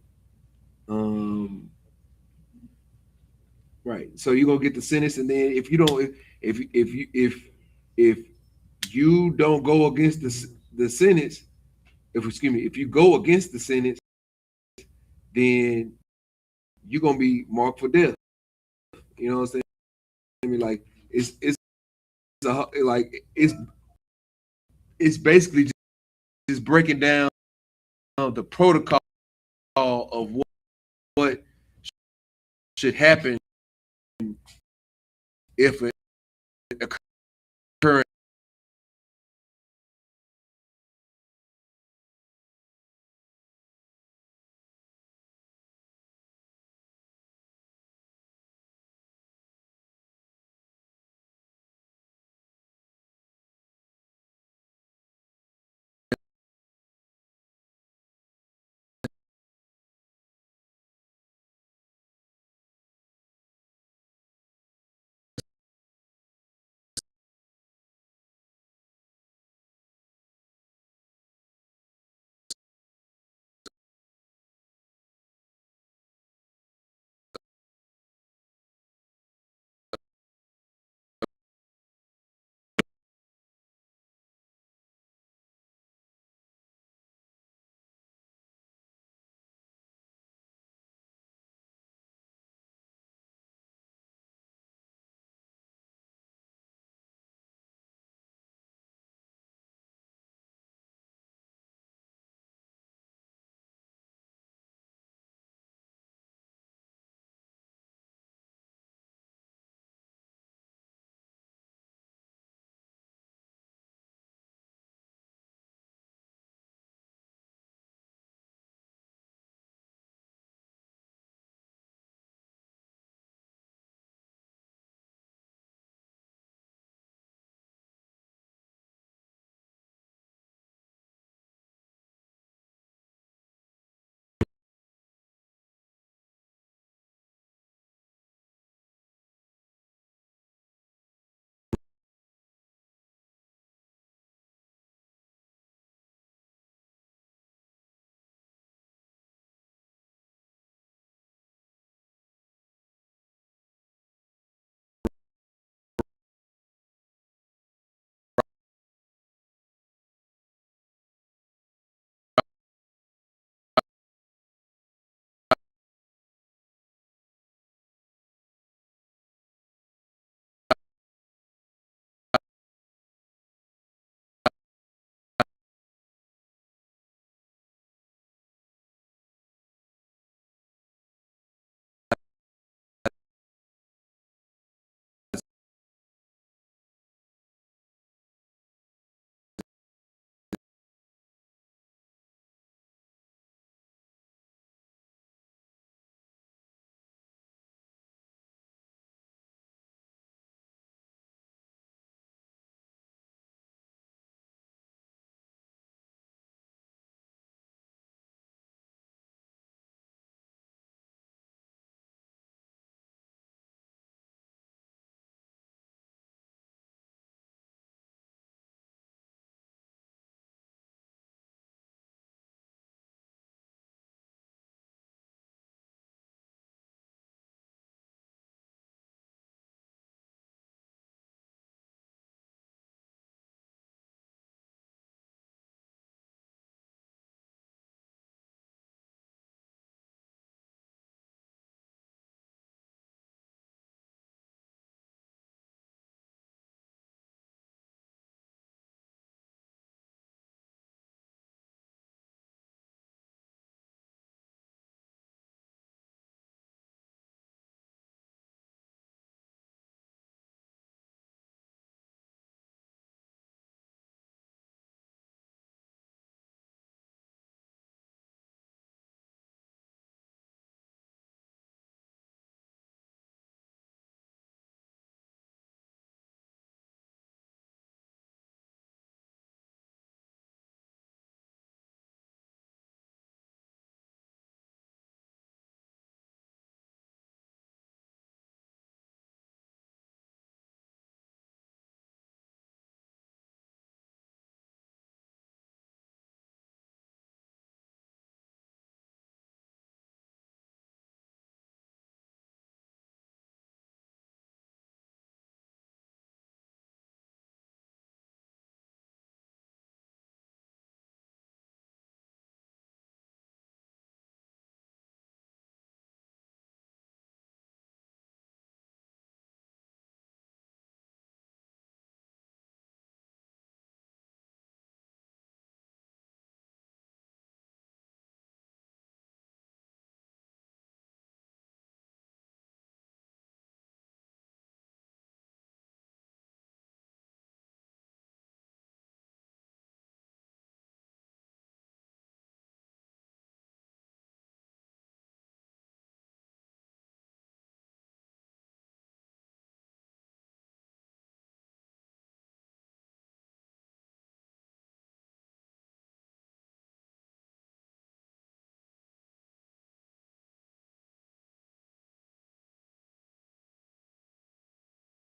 Speaker 3: right. So you're gonna get the sentence, and then if you don't, if you don't go against the sentence, if you go against the sentence, then you're gonna be marked for death. You know what I'm saying? I mean, like it's basically just breaking down the protocol of what should happen if it occurs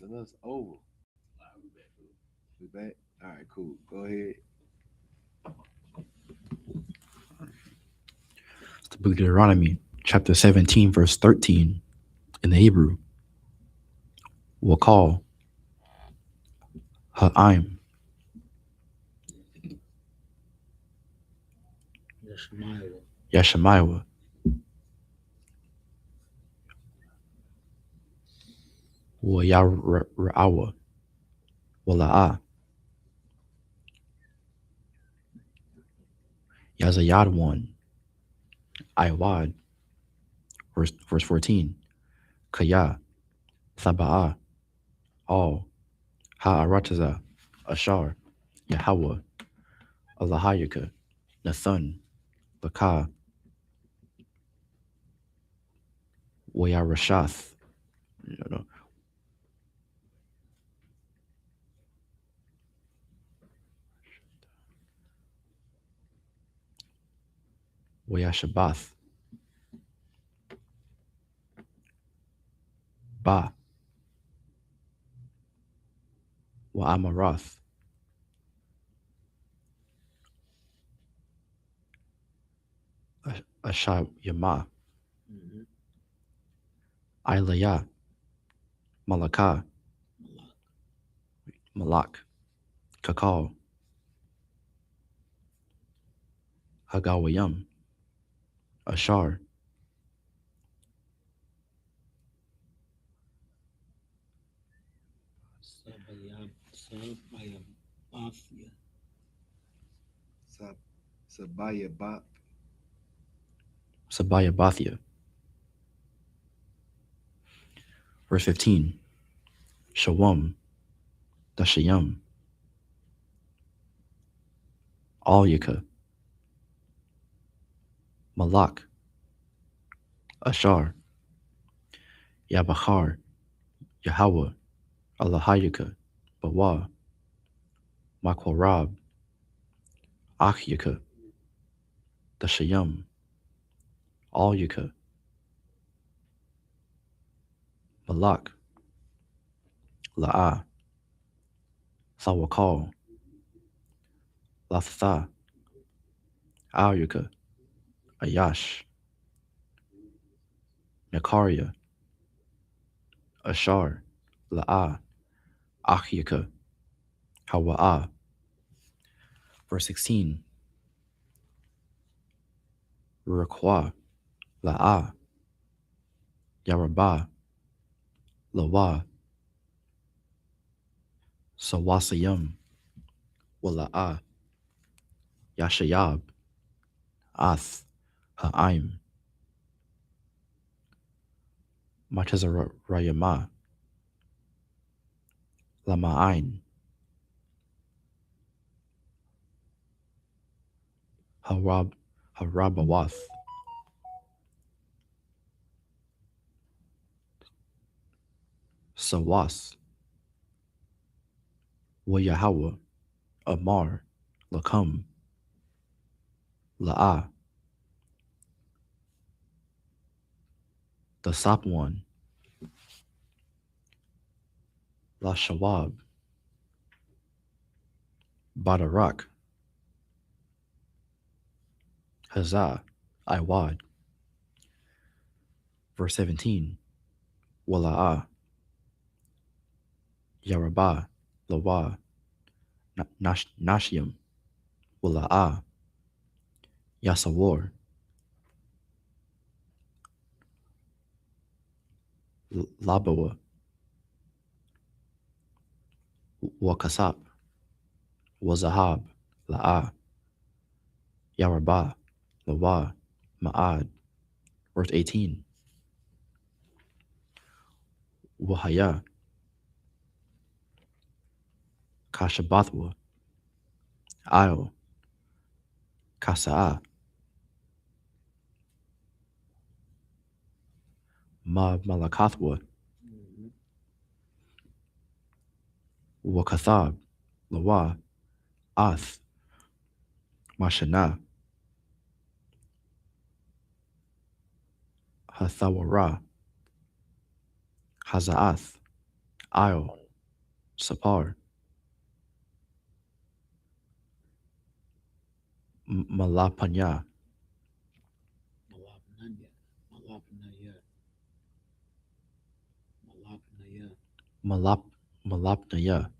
Speaker 3: And that's over. We back. All right, cool. Go ahead.
Speaker 4: It's the book of Deuteronomy, chapter 17, verse 13 in the Hebrew. We'll call Ha'im,
Speaker 1: Yashmael.
Speaker 4: Yashmaiah, Wayarawa, Wala'ah, Yazayadwan, Iwad, verse 14, Kaya, Thaba'ah, All, Ha'arataza, Ashar, Yahweh, Allahayaka, Nathan, Bakah, Wayarashath, Wayashabath, Ba, Wa'amarath, Ashab Yama, Ilaya, Malakah, Malak, Kakal, Hagawayam, Ashar,
Speaker 1: Sabayabathia.
Speaker 3: Sabaya Bop.
Speaker 4: Sabayabathia. Verse 15, Shawam, Dashayam, Alyaka, Malak, Ashar, Yabachar, Yahweh, Allahayaka, Bawa, Makorab, Achyaka, Dashayam, Alyaka, Malak, La'ah, Sawakal, Latha, Alyaka, Ayash, Nakaria, Ashar, La'ah, Achyaka, Hawa'ah. Verse 16, Ruakwa, La'ah, Yarabah, Lawa, Sawasayam, Wala'ah, Yashayab, Ath, Ha'im, Matazarayama, Lama'ain, Harabawath, Sawas, Wayahawa, Amar, Lakam, La'ah, the Sapwan, Lashawab, Badarak, Hazah, Iwad. Verse 17, Wala'ah, Yarabah, Lawa, Nashiam, Wala'ah, Yasawar, Labawa, Wakasap, Wazahab, La'ah, Yarabah, Lawa, Ma'ad. Verse 18, Wahaya, Kashabathwa, Io, Kasa'a, Malakathwa, Wakathab, Lawa, Ath, Mashana, Hathawara, Hazaath, Io, Sapar, Malapanya,
Speaker 1: Malapnanya, Malapnaya, Malapnaya.
Speaker 4: Malapnaya,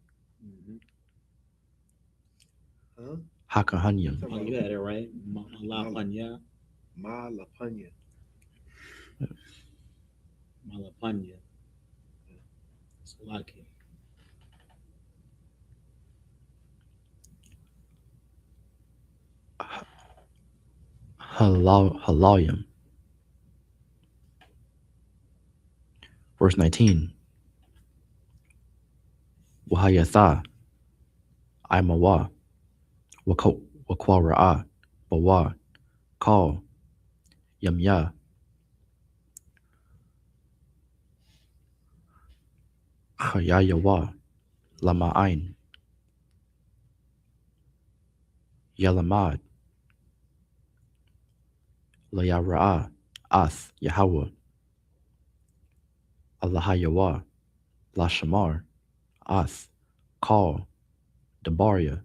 Speaker 1: Mm-hmm.
Speaker 3: Huh?
Speaker 4: Hakahanyam,
Speaker 1: Oh, you had it right. Malapanya,
Speaker 3: Malapanya.
Speaker 1: Malapanya. Salaki.
Speaker 4: Halayam. Verse 19. Wahayatha, Imawa, Wakwara, Bawa, Call, Yamya, Hayayawa, Lama'ain, Yalamad, Layara'a, Ath, Yahweh, Allahayawa, Lashamar, Ath, Call, Dabaria,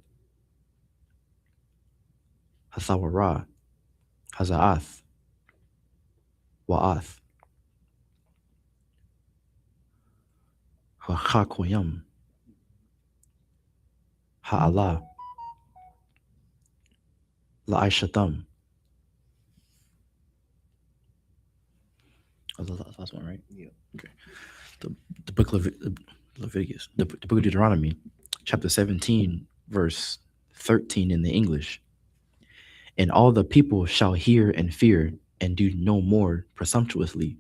Speaker 4: Hasawara, Hazaath, Wa'ath, Hachakoyam, Ha'ala, La'aishatam. Oh, that's the last one, right?
Speaker 3: Yeah.
Speaker 4: Okay. The book of Leviticus, the book of Deuteronomy, chapter 17, verse 13 in the English. And all the people shall hear and fear, and do no more presumptuously.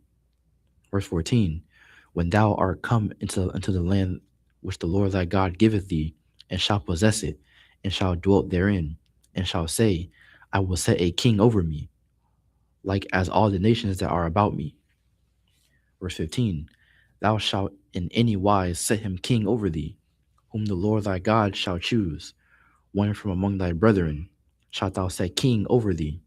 Speaker 4: Verse 14. When thou art come into the land which the Lord thy God giveth thee, and shall possess it, and shall dwell therein, and shall say, I will set a king over me, like as all the nations that are about me. Verse 15. Thou shalt in any wise set him king over thee, whom the Lord thy God shall choose, one from among thy brethren shalt thou set king over thee.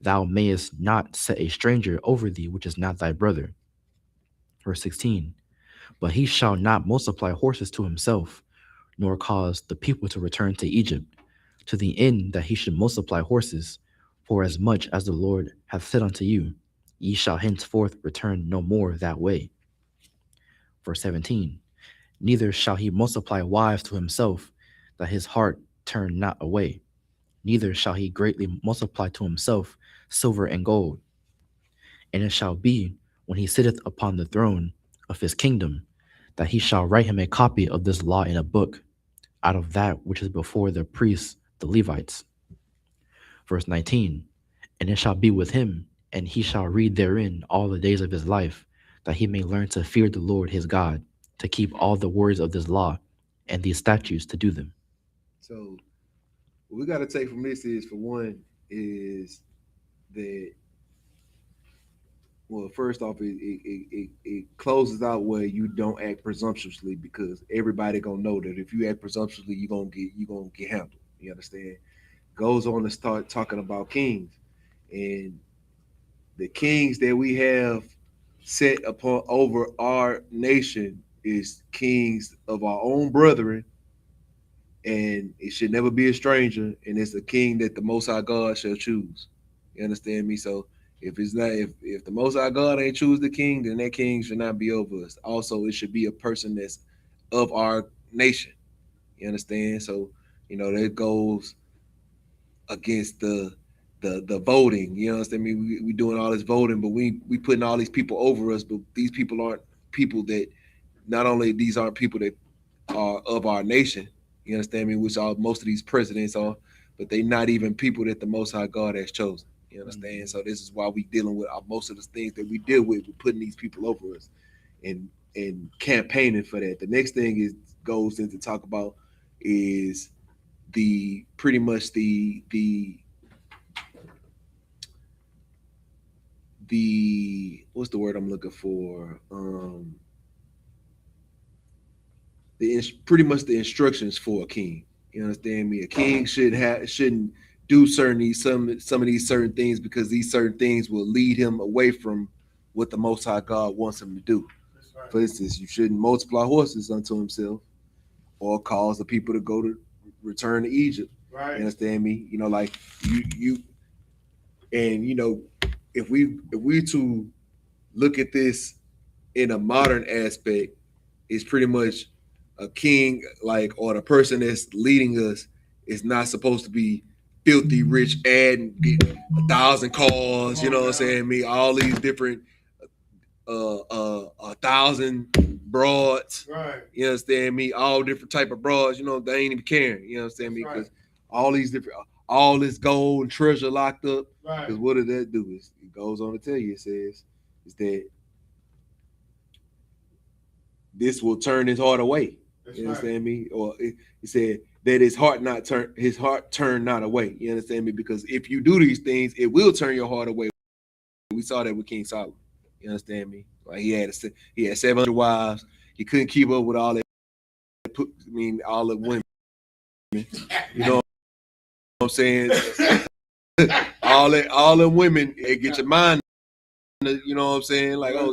Speaker 4: Thou mayest not set a stranger over thee which is not thy brother. Verse 16. But he shall not multiply horses to himself, nor cause the people to return to Egypt, to the end that he should multiply horses. For as much as the Lord hath said unto you, ye shall henceforth return no more that way. Verse 17. Neither shall he multiply wives to himself, that his heart turn not away. Neither shall he greatly multiply to himself silver and gold. And it shall be, when he sitteth upon the throne of his kingdom, that he shall write him a copy of this law in a book, out of that which is before the priests, the Levites. Verse 19. And it shall be with him, and he shall read therein all the days of his life, that he may learn to fear the Lord his God, to keep all the words of this law and these statutes to do them.
Speaker 3: So what we got to take from this is, for one, is that, well, first off, it closes out where you don't act presumptuously, because everybody gonna know that if you act presumptuously, you gonna get handled. You understand? Goes on to start talking about kings, and the kings that we have set upon over our nation is kings of our own brethren, and it should never be a stranger, and it's a king that the Most High God shall choose. You understand me? So if it's not, if the Most High God ain't choose the king, then that king should not be over us. Also, it should be a person that's of our nation. You understand? So that goes against the voting. You understand me? We doing all this voting, but we putting all these people over us, but these people aren't people that, not only these aren't people that are of our nation, you understand me, which all most of these presidents are, but they not even people that the Most High God has chosen. You understand? Mm-hmm. So this is why we dealing with most of the things that we deal with. We're putting these people over us and campaigning for that. The next thing is goes into talk about is the pretty much the what's the word I'm looking for? Pretty much the instructions for a king. You understand me? A king shouldn't do some of these certain things, because these certain things will lead him away from what the Most High God wants him to do. For instance, you shouldn't multiply horses unto himself, or cause the people to go to return to Egypt.
Speaker 1: Right.
Speaker 3: You understand me? You know, like you and you know, if we to look at this in a modern aspect, it's pretty much a king, like, or the person that's leading us is not supposed to be filthy rich, adding 1,000 cars, you know what I'm saying? Me, all these different 1,000 broads.
Speaker 1: Right.
Speaker 3: You understand me? All different type of broads. You know, they ain't even caring. You understand me? Because all these different, all this gold and treasure locked up.
Speaker 1: Right.
Speaker 3: Because what did that do? It goes on to tell you. It says is that this will turn his heart away. You understand me? Or it said that his heart turn not away. You understand me? Because if you do these things, it will turn your heart away. We saw that with King Solomon. You understand me? Like he had 700 wives. He couldn't keep up with all that. All the women. You know what I'm saying? all the women. It get your mind. You know what I'm saying? Like, oh,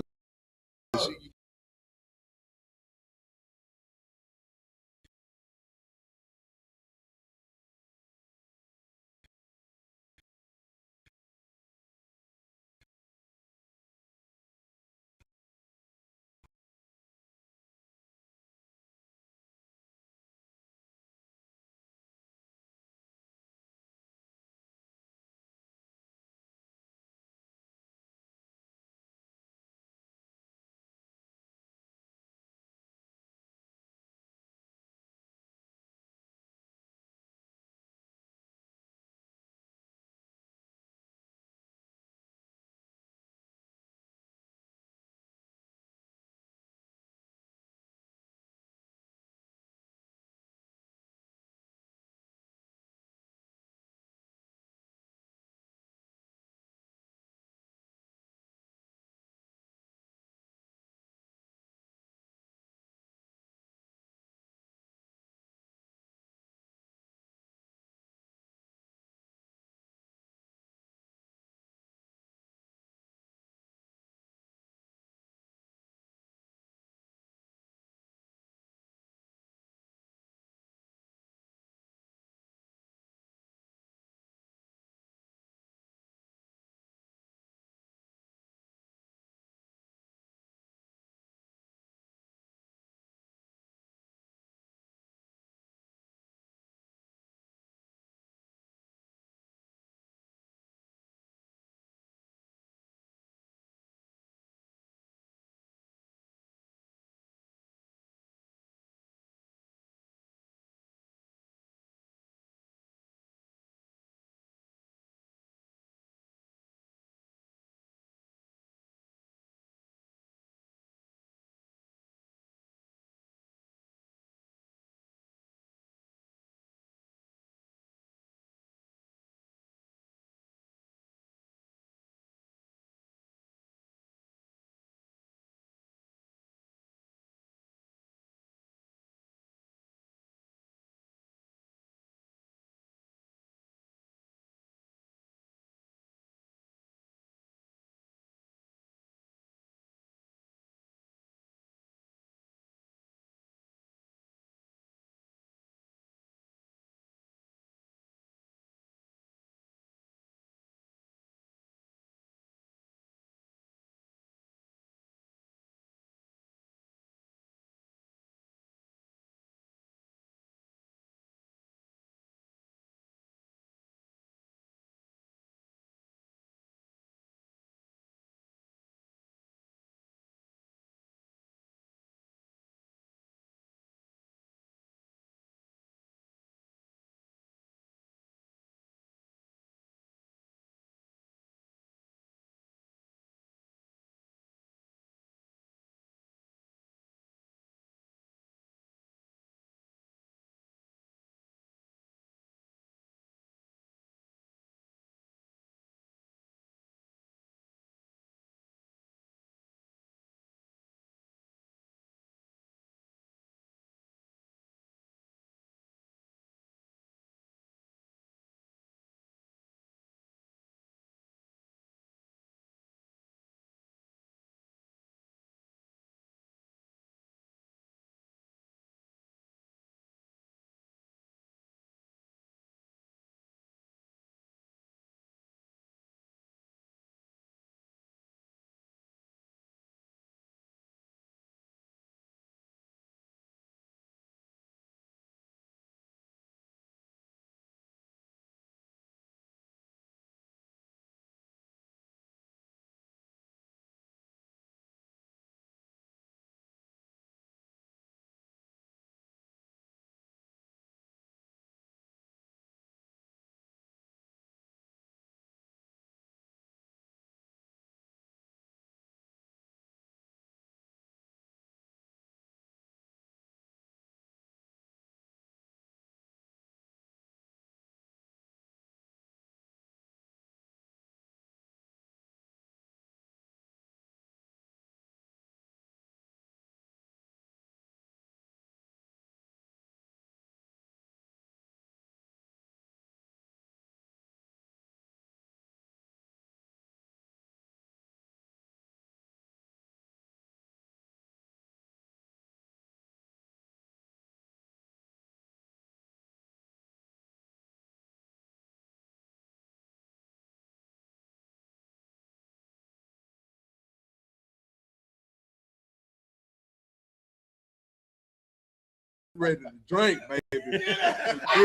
Speaker 3: ready to drink, baby. Get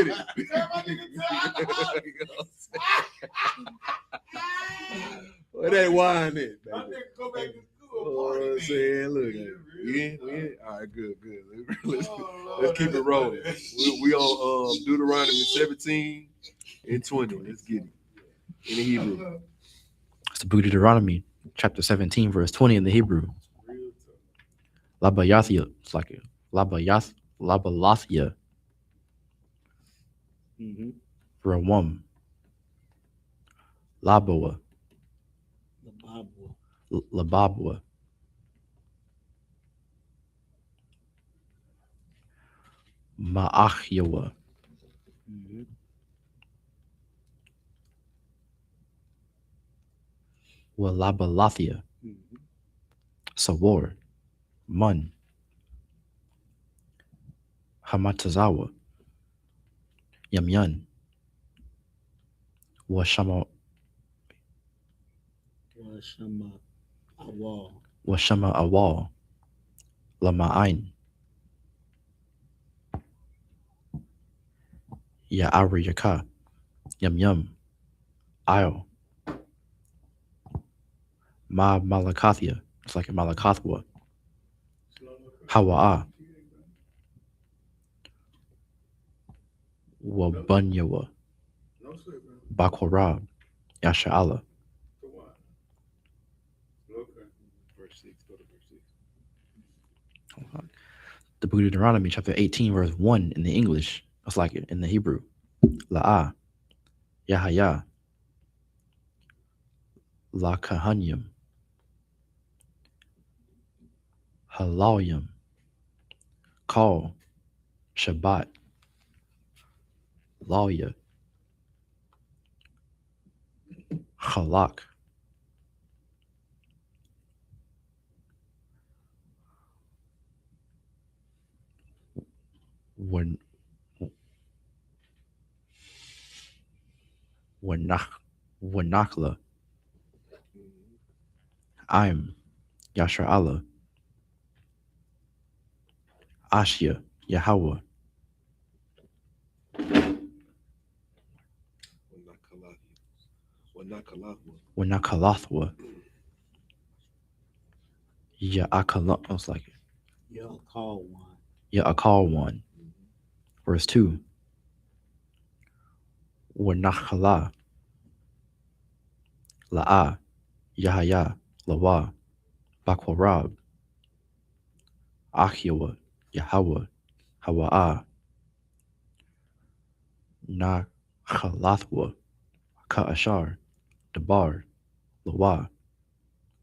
Speaker 3: it. You know what I'm saying? Where that wine at, baby?
Speaker 2: Go back to school.
Speaker 3: Oh, I'm saying, look, we all right, good. Let's keep it rolling. We on Deuteronomy 17 and 20. Let's get it in the Hebrew.
Speaker 4: It's the book of Deuteronomy, chapter 17, verse 20 in the Hebrew. Labayathia, it's like Labalathia, Rawam, Labawa, Lababwa, Ma'achyawa, Walabalathia, Sawar, Mun, Hamatazawa, Yamyun, Washama Awal, Lama'ain, Ya'ariyaka, Yum, Io, Ma Malakathia, it's like a Malakathwa, Hawa'a, Wabunyawa, Bakorab, Yasha'ala.
Speaker 3: Verse 6, go to verse 6.
Speaker 4: The book of Deuteronomy, chapter 18, verse 1 in the English. It's like it in the Hebrew. La'ah, Yahaya, La Kahanyam, Halalyam, Call, Shabbat, Lawya, Halak, Wanakla, I'm Yashar'Allah, Ashya, Yahweh, Wanakalathwa, Ya'akalah, I was like, Ya'akal one. Verse 2, Wanakala, La'ah, Yahaya, Lawa, Bakwarab, Achyawa, Yahweh, Hawa'ah, Nachalathwa, Ka'ashar, Dabar, Lawa.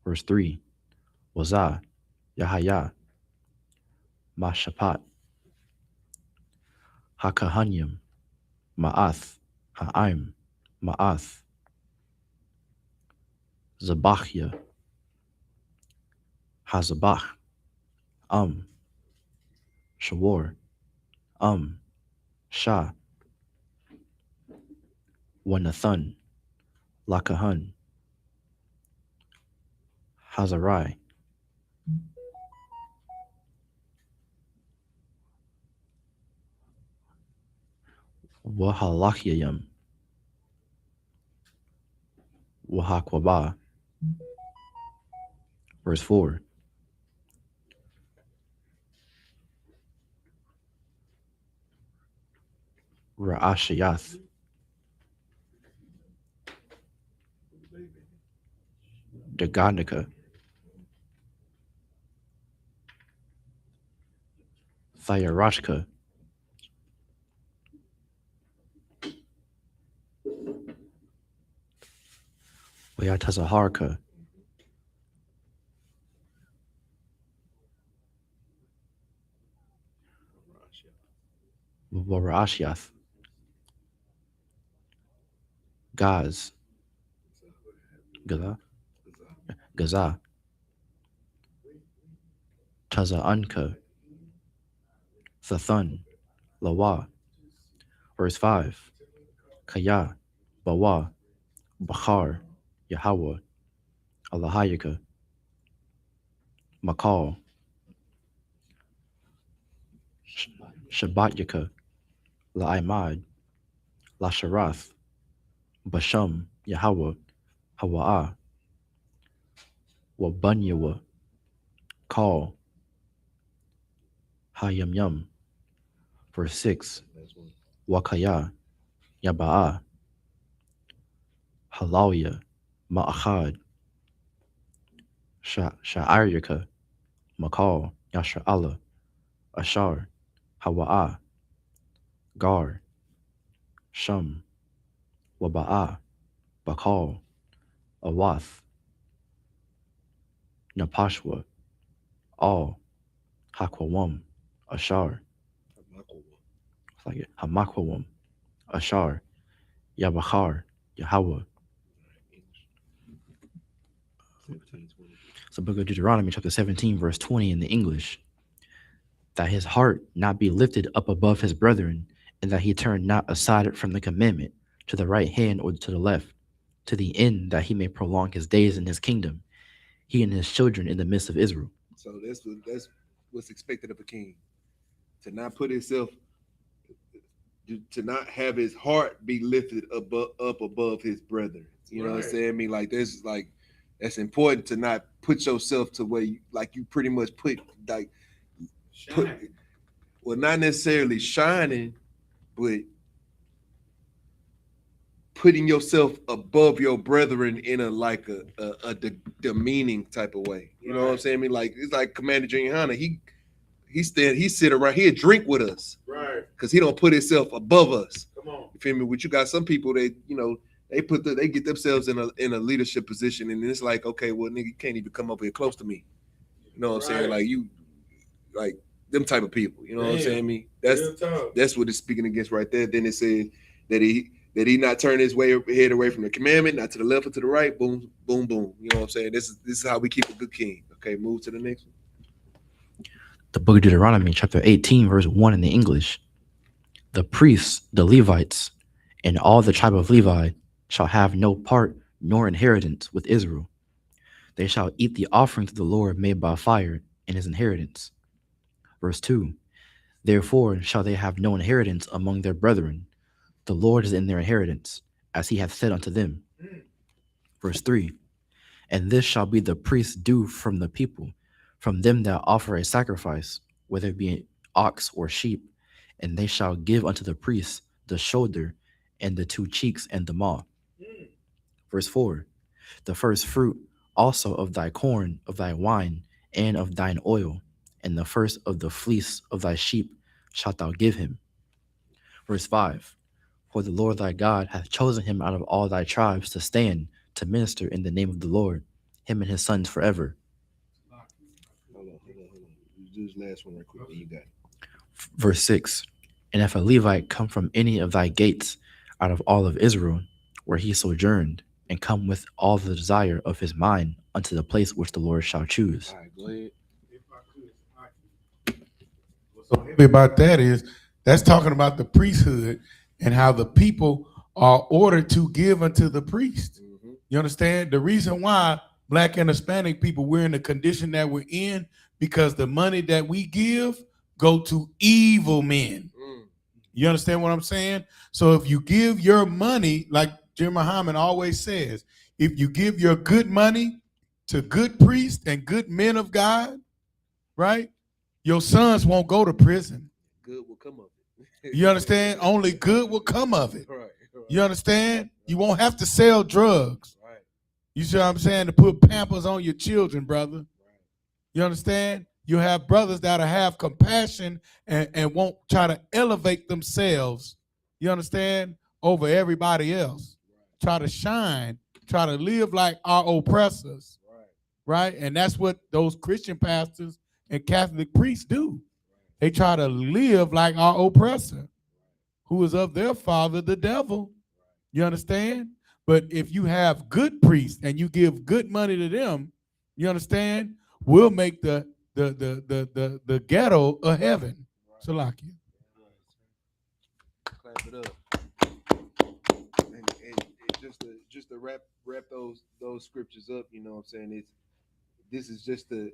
Speaker 4: Verse 3, Wazah, Yahaya, Mashapat, Hakahanyam, Ma'ath, Ha'im, Ma'ath, Zabachya, Hazabach, Shawar, Shah, Wanathan, Lakahan, Hazarai, Wahalakyayam, Wahakwaba. Verse 4, Ra'ashayath, Daganika, Thayarashka, Wayatazaharka, Warashiath, Gaz, Gaza, Taza'anka, Thathan, Lawa. Verse 5, Kaya, Bawa, Bachar, Yahweh, Allahayaka, Makal, Shabbatyaka, La'imad, Lasharath, Basham, Yahweh, Hawa'ah, Wabunyawa, Call, Hayam Yum. Verse 6, Wakaya, Yaba'ah, Halawya, Ma'achad, Sha'aryaka, Makal, Yashra'ala, Ashar, Hawa'ah, Gar, Shum, Waba'ah, Bakal, Awath, Napashwa, All, Hakwawam, Ashar, it's like it, Hamakwawam, Ashar, Yabachar, Yahweh. So Book of Deuteronomy chapter 17 verse 20 in the English. That his heart not be lifted up above his brethren, and that he turn not aside from the commandment to the right hand or to the left, to the end that he may prolong his days in his kingdom, he and his children in the midst of Israel.
Speaker 3: So that's what's expected of a king, to not put himself, to not have his heart be lifted up above his brethren. You know what I'm saying? I mean, like this, like that's important to not put yourself to where you, like you pretty much put like well, not necessarily shining, but putting yourself above your brethren in a like a demeaning type of way. You know what I'm saying? I mean, like it's like Commander YAHANNA. He sit around, he'll drink with us.
Speaker 2: Right.
Speaker 3: Because he don't put himself above us.
Speaker 2: Come on.
Speaker 3: You feel me? But you got some people that, you know, they get themselves in a leadership position, and it's like, okay, well, nigga, you can't even come up here close to me. You know what I'm saying? Like you, like them type of people. You know what I'm saying? I mean, that's what it's speaking against right there. Then it says that he not turn his head away from the commandment, not to the left or to the right. Boom, boom, boom. You know what I'm saying? This is how we keep a good king. Okay, move to the next one.
Speaker 4: The Book of Deuteronomy chapter 18 verse 1 in the English. The priests, the Levites, and all the tribe of Levi shall have no part nor inheritance with Israel. They shall eat the offering to the Lord made by fire in his inheritance. Verse 2, therefore shall they have no inheritance among their brethren. The Lord is in their inheritance, as he hath said unto them. Verse 3, and this shall be the priest's due from the people, from them that offer a sacrifice, whether it be an ox or sheep, and they shall give unto the priest the shoulder and the two cheeks and the maw. Verse 4, the first fruit also of thy corn, of thy wine, and of thine oil, and the first of the fleece of thy sheep shalt thou give him. Verse 5, for the Lord thy God hath chosen him out of all thy tribes to stand, to minister in the name of the Lord, him and his sons forever.
Speaker 3: Hold on. Do this last one right quick. You got it.
Speaker 4: Verse 6, and if a Levite come from any of thy gates out of all of Israel, where he sojourned, and come with all the desire of his mind unto the place which the Lord shall choose.
Speaker 3: All right, go ahead.
Speaker 5: What's so heavy about that is that's talking about the priesthood and how the people are ordered to give unto the priest.
Speaker 3: Mm-hmm.
Speaker 5: You understand? The reason why Black and Hispanic people, we're in the condition that we're in, because the money that we give go to evil men. You understand what I'm saying? So if you give your money, like Jim Muhammad always says, if you give your good money to good priests and good men of God, right, your sons won't go to prison.
Speaker 3: Good will come of it.
Speaker 5: You understand? Only good will come of it.
Speaker 3: Right.
Speaker 5: You understand? You won't have to sell drugs.
Speaker 3: Right.
Speaker 5: You see what I'm saying? To put Pampers on your children, brother. You understand? You have brothers that'll have compassion and won't try to elevate themselves, you understand, over everybody else. Try to shine, try to live like our oppressors, right? And that's what those Christian pastors and Catholic priests do. They try to live like our oppressor, who is of their father, the devil. You understand? But if you have good priests and you give good money to them, you understand, we'll make the ghetto of heaven. Salakia.
Speaker 3: Clap it up. And just to wrap those scriptures up, you know what I'm saying? This is just the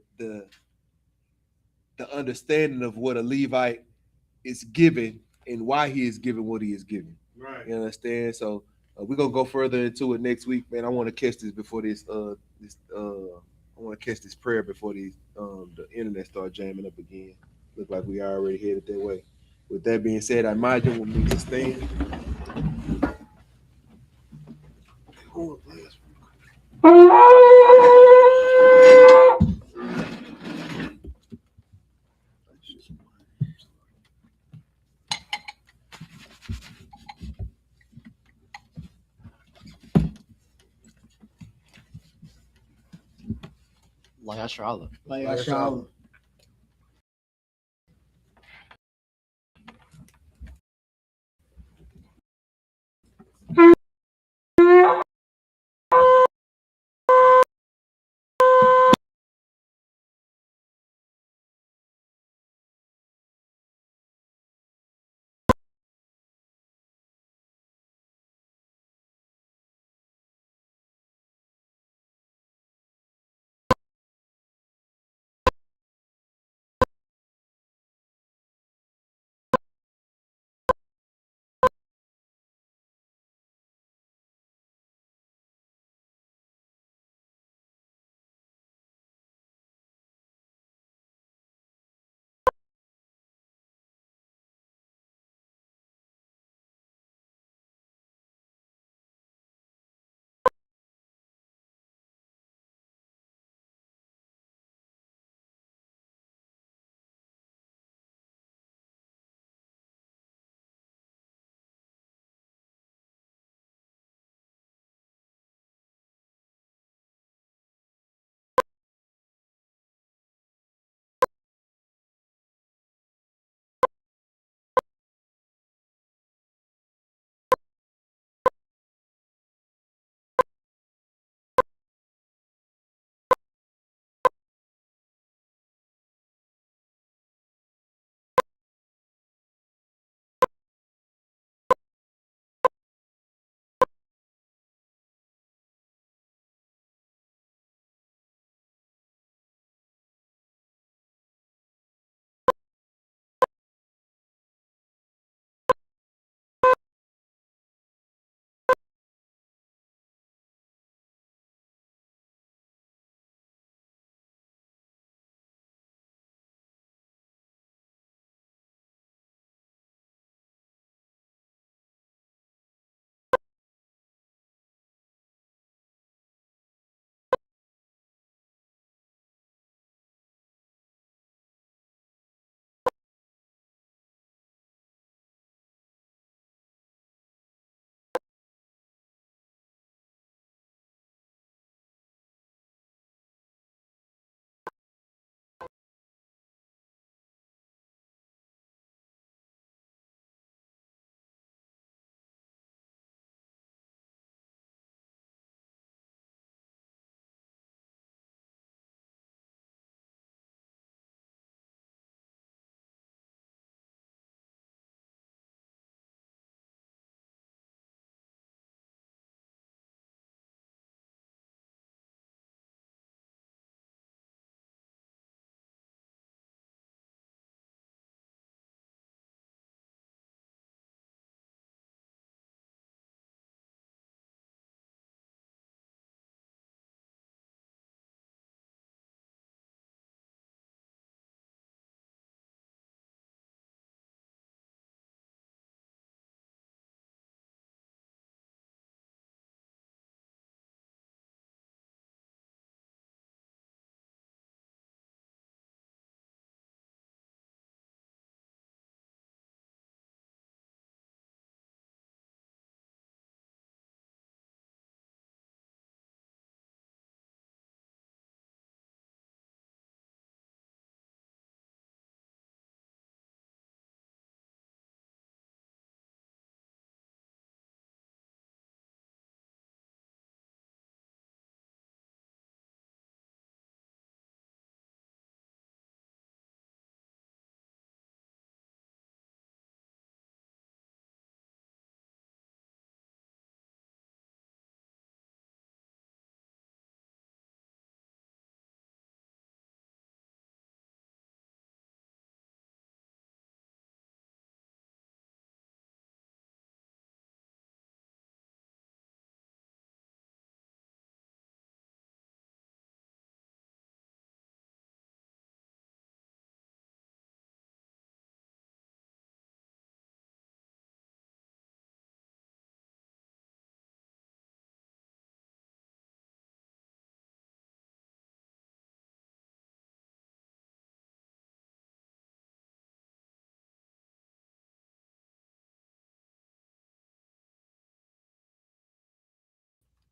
Speaker 3: understanding of what a Levite is given and why he is given what he is given.
Speaker 1: Right.
Speaker 3: You understand? So we're gonna go further into it next week, man. I want to catch this before I want to catch this prayer before the internet start jamming up again. Look like we are already headed that way. With that being said, I imagine will mean to stand.
Speaker 1: YAHANNA.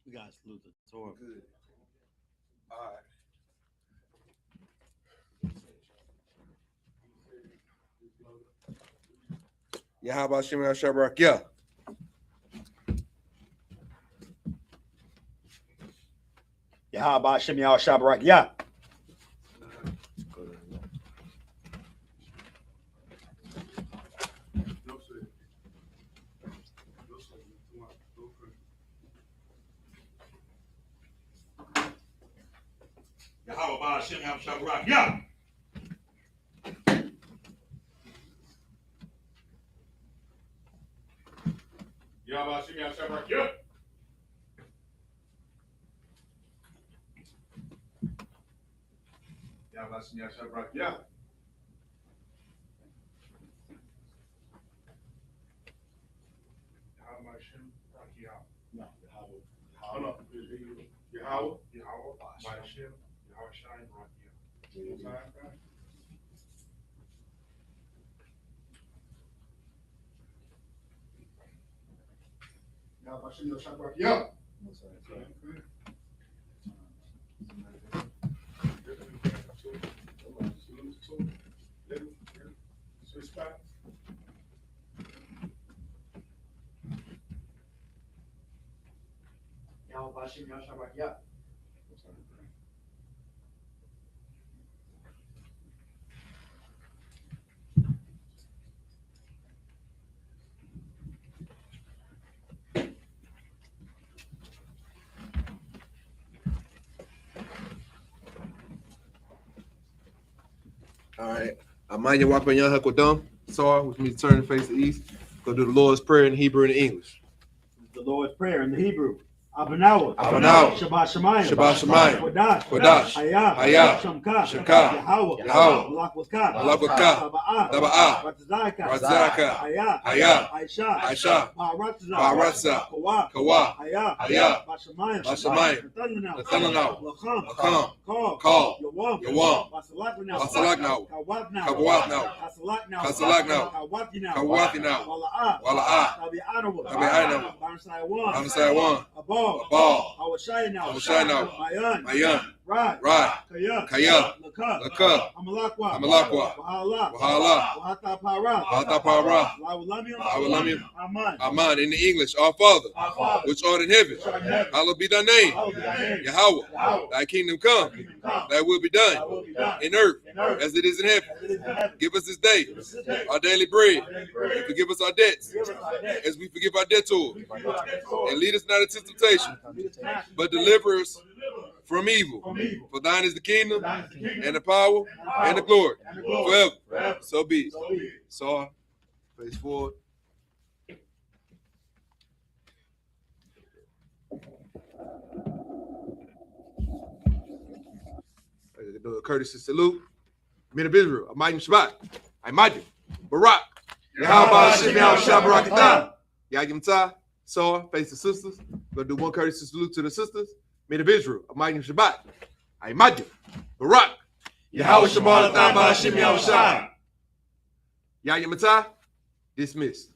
Speaker 1: We got to salute the Torah.
Speaker 3: Good. All right. Yeah, how about Shimon Shabrak? Yeah.
Speaker 1: Yahweh Shem Yahweh Shabrak. Yeah.
Speaker 6: Yahweh Shem Yahweh Shabrak. Yeah. Yahweh Shem Yahweh Shabrak. Yeah. Yahweh Shem Yahweh Shabrak. Yeah. Yahweh Shem Yahweh.
Speaker 1: No, Yahweh.
Speaker 6: Oh no, Yahweh, Shem, Yahweh Shine, yeah.
Speaker 1: Yahweh Shem Yahweh Shabrak. Yeah.
Speaker 3: All right. Amanya Wapanyan Hakodum. Sorry, which means turn and face the east. Go do the Lord's Prayer in Hebrew and English.
Speaker 1: The Lord's Prayer in the Hebrew. Abanawa. Shabbat Shemayim.
Speaker 3: Shabbat Shemayim.
Speaker 1: Kodash.
Speaker 3: Kodash.
Speaker 1: Hayah.
Speaker 3: Shamka.
Speaker 1: Yahweh.
Speaker 3: Malak Wakah. Taba'ah.
Speaker 1: Ratzaka.
Speaker 3: Hayah.
Speaker 1: Aisha.
Speaker 3: Ba'aratza. Kawa. Hayah. Bashamayim. Nathananau. Lakam. Call. Yawam. Basalaknau. Kawatnau. Kasalaknau. Kawatinau. Wala'ah. Tabi'anau. Amsai one. Abal. Awashayinau. Mayan. Rad. Kaya. Laka. Amalakwa. Wahala. Wahatapara. Lawalamium. Aman. In the English, our Father, which art in heaven, hallowed be thy name. Yahweh, thy kingdom come, thy will be done in earth as it is in heaven. Give us this day our daily bread, and forgive us our debts as we forgive our debtors. And lead us not into temptation, but deliver us from evil. For thine is the kingdom, and the power, and the glory, forever. So be it. So, face forward. Do a courtesy salute. Men of Israel, Amayim Shabbat, Amayim, Barak, Yahweh Shem Yahweh Shabbat, Yagim Ta, Soa, face the sisters. Gonna do one courtesy salute to the sisters. Men of Israel, Amayim Shabbat, Amayim, Barak, Yahweh Shabbat, Yahweh Shem Yahweh Shabbat, Yagim Ta, dismissed.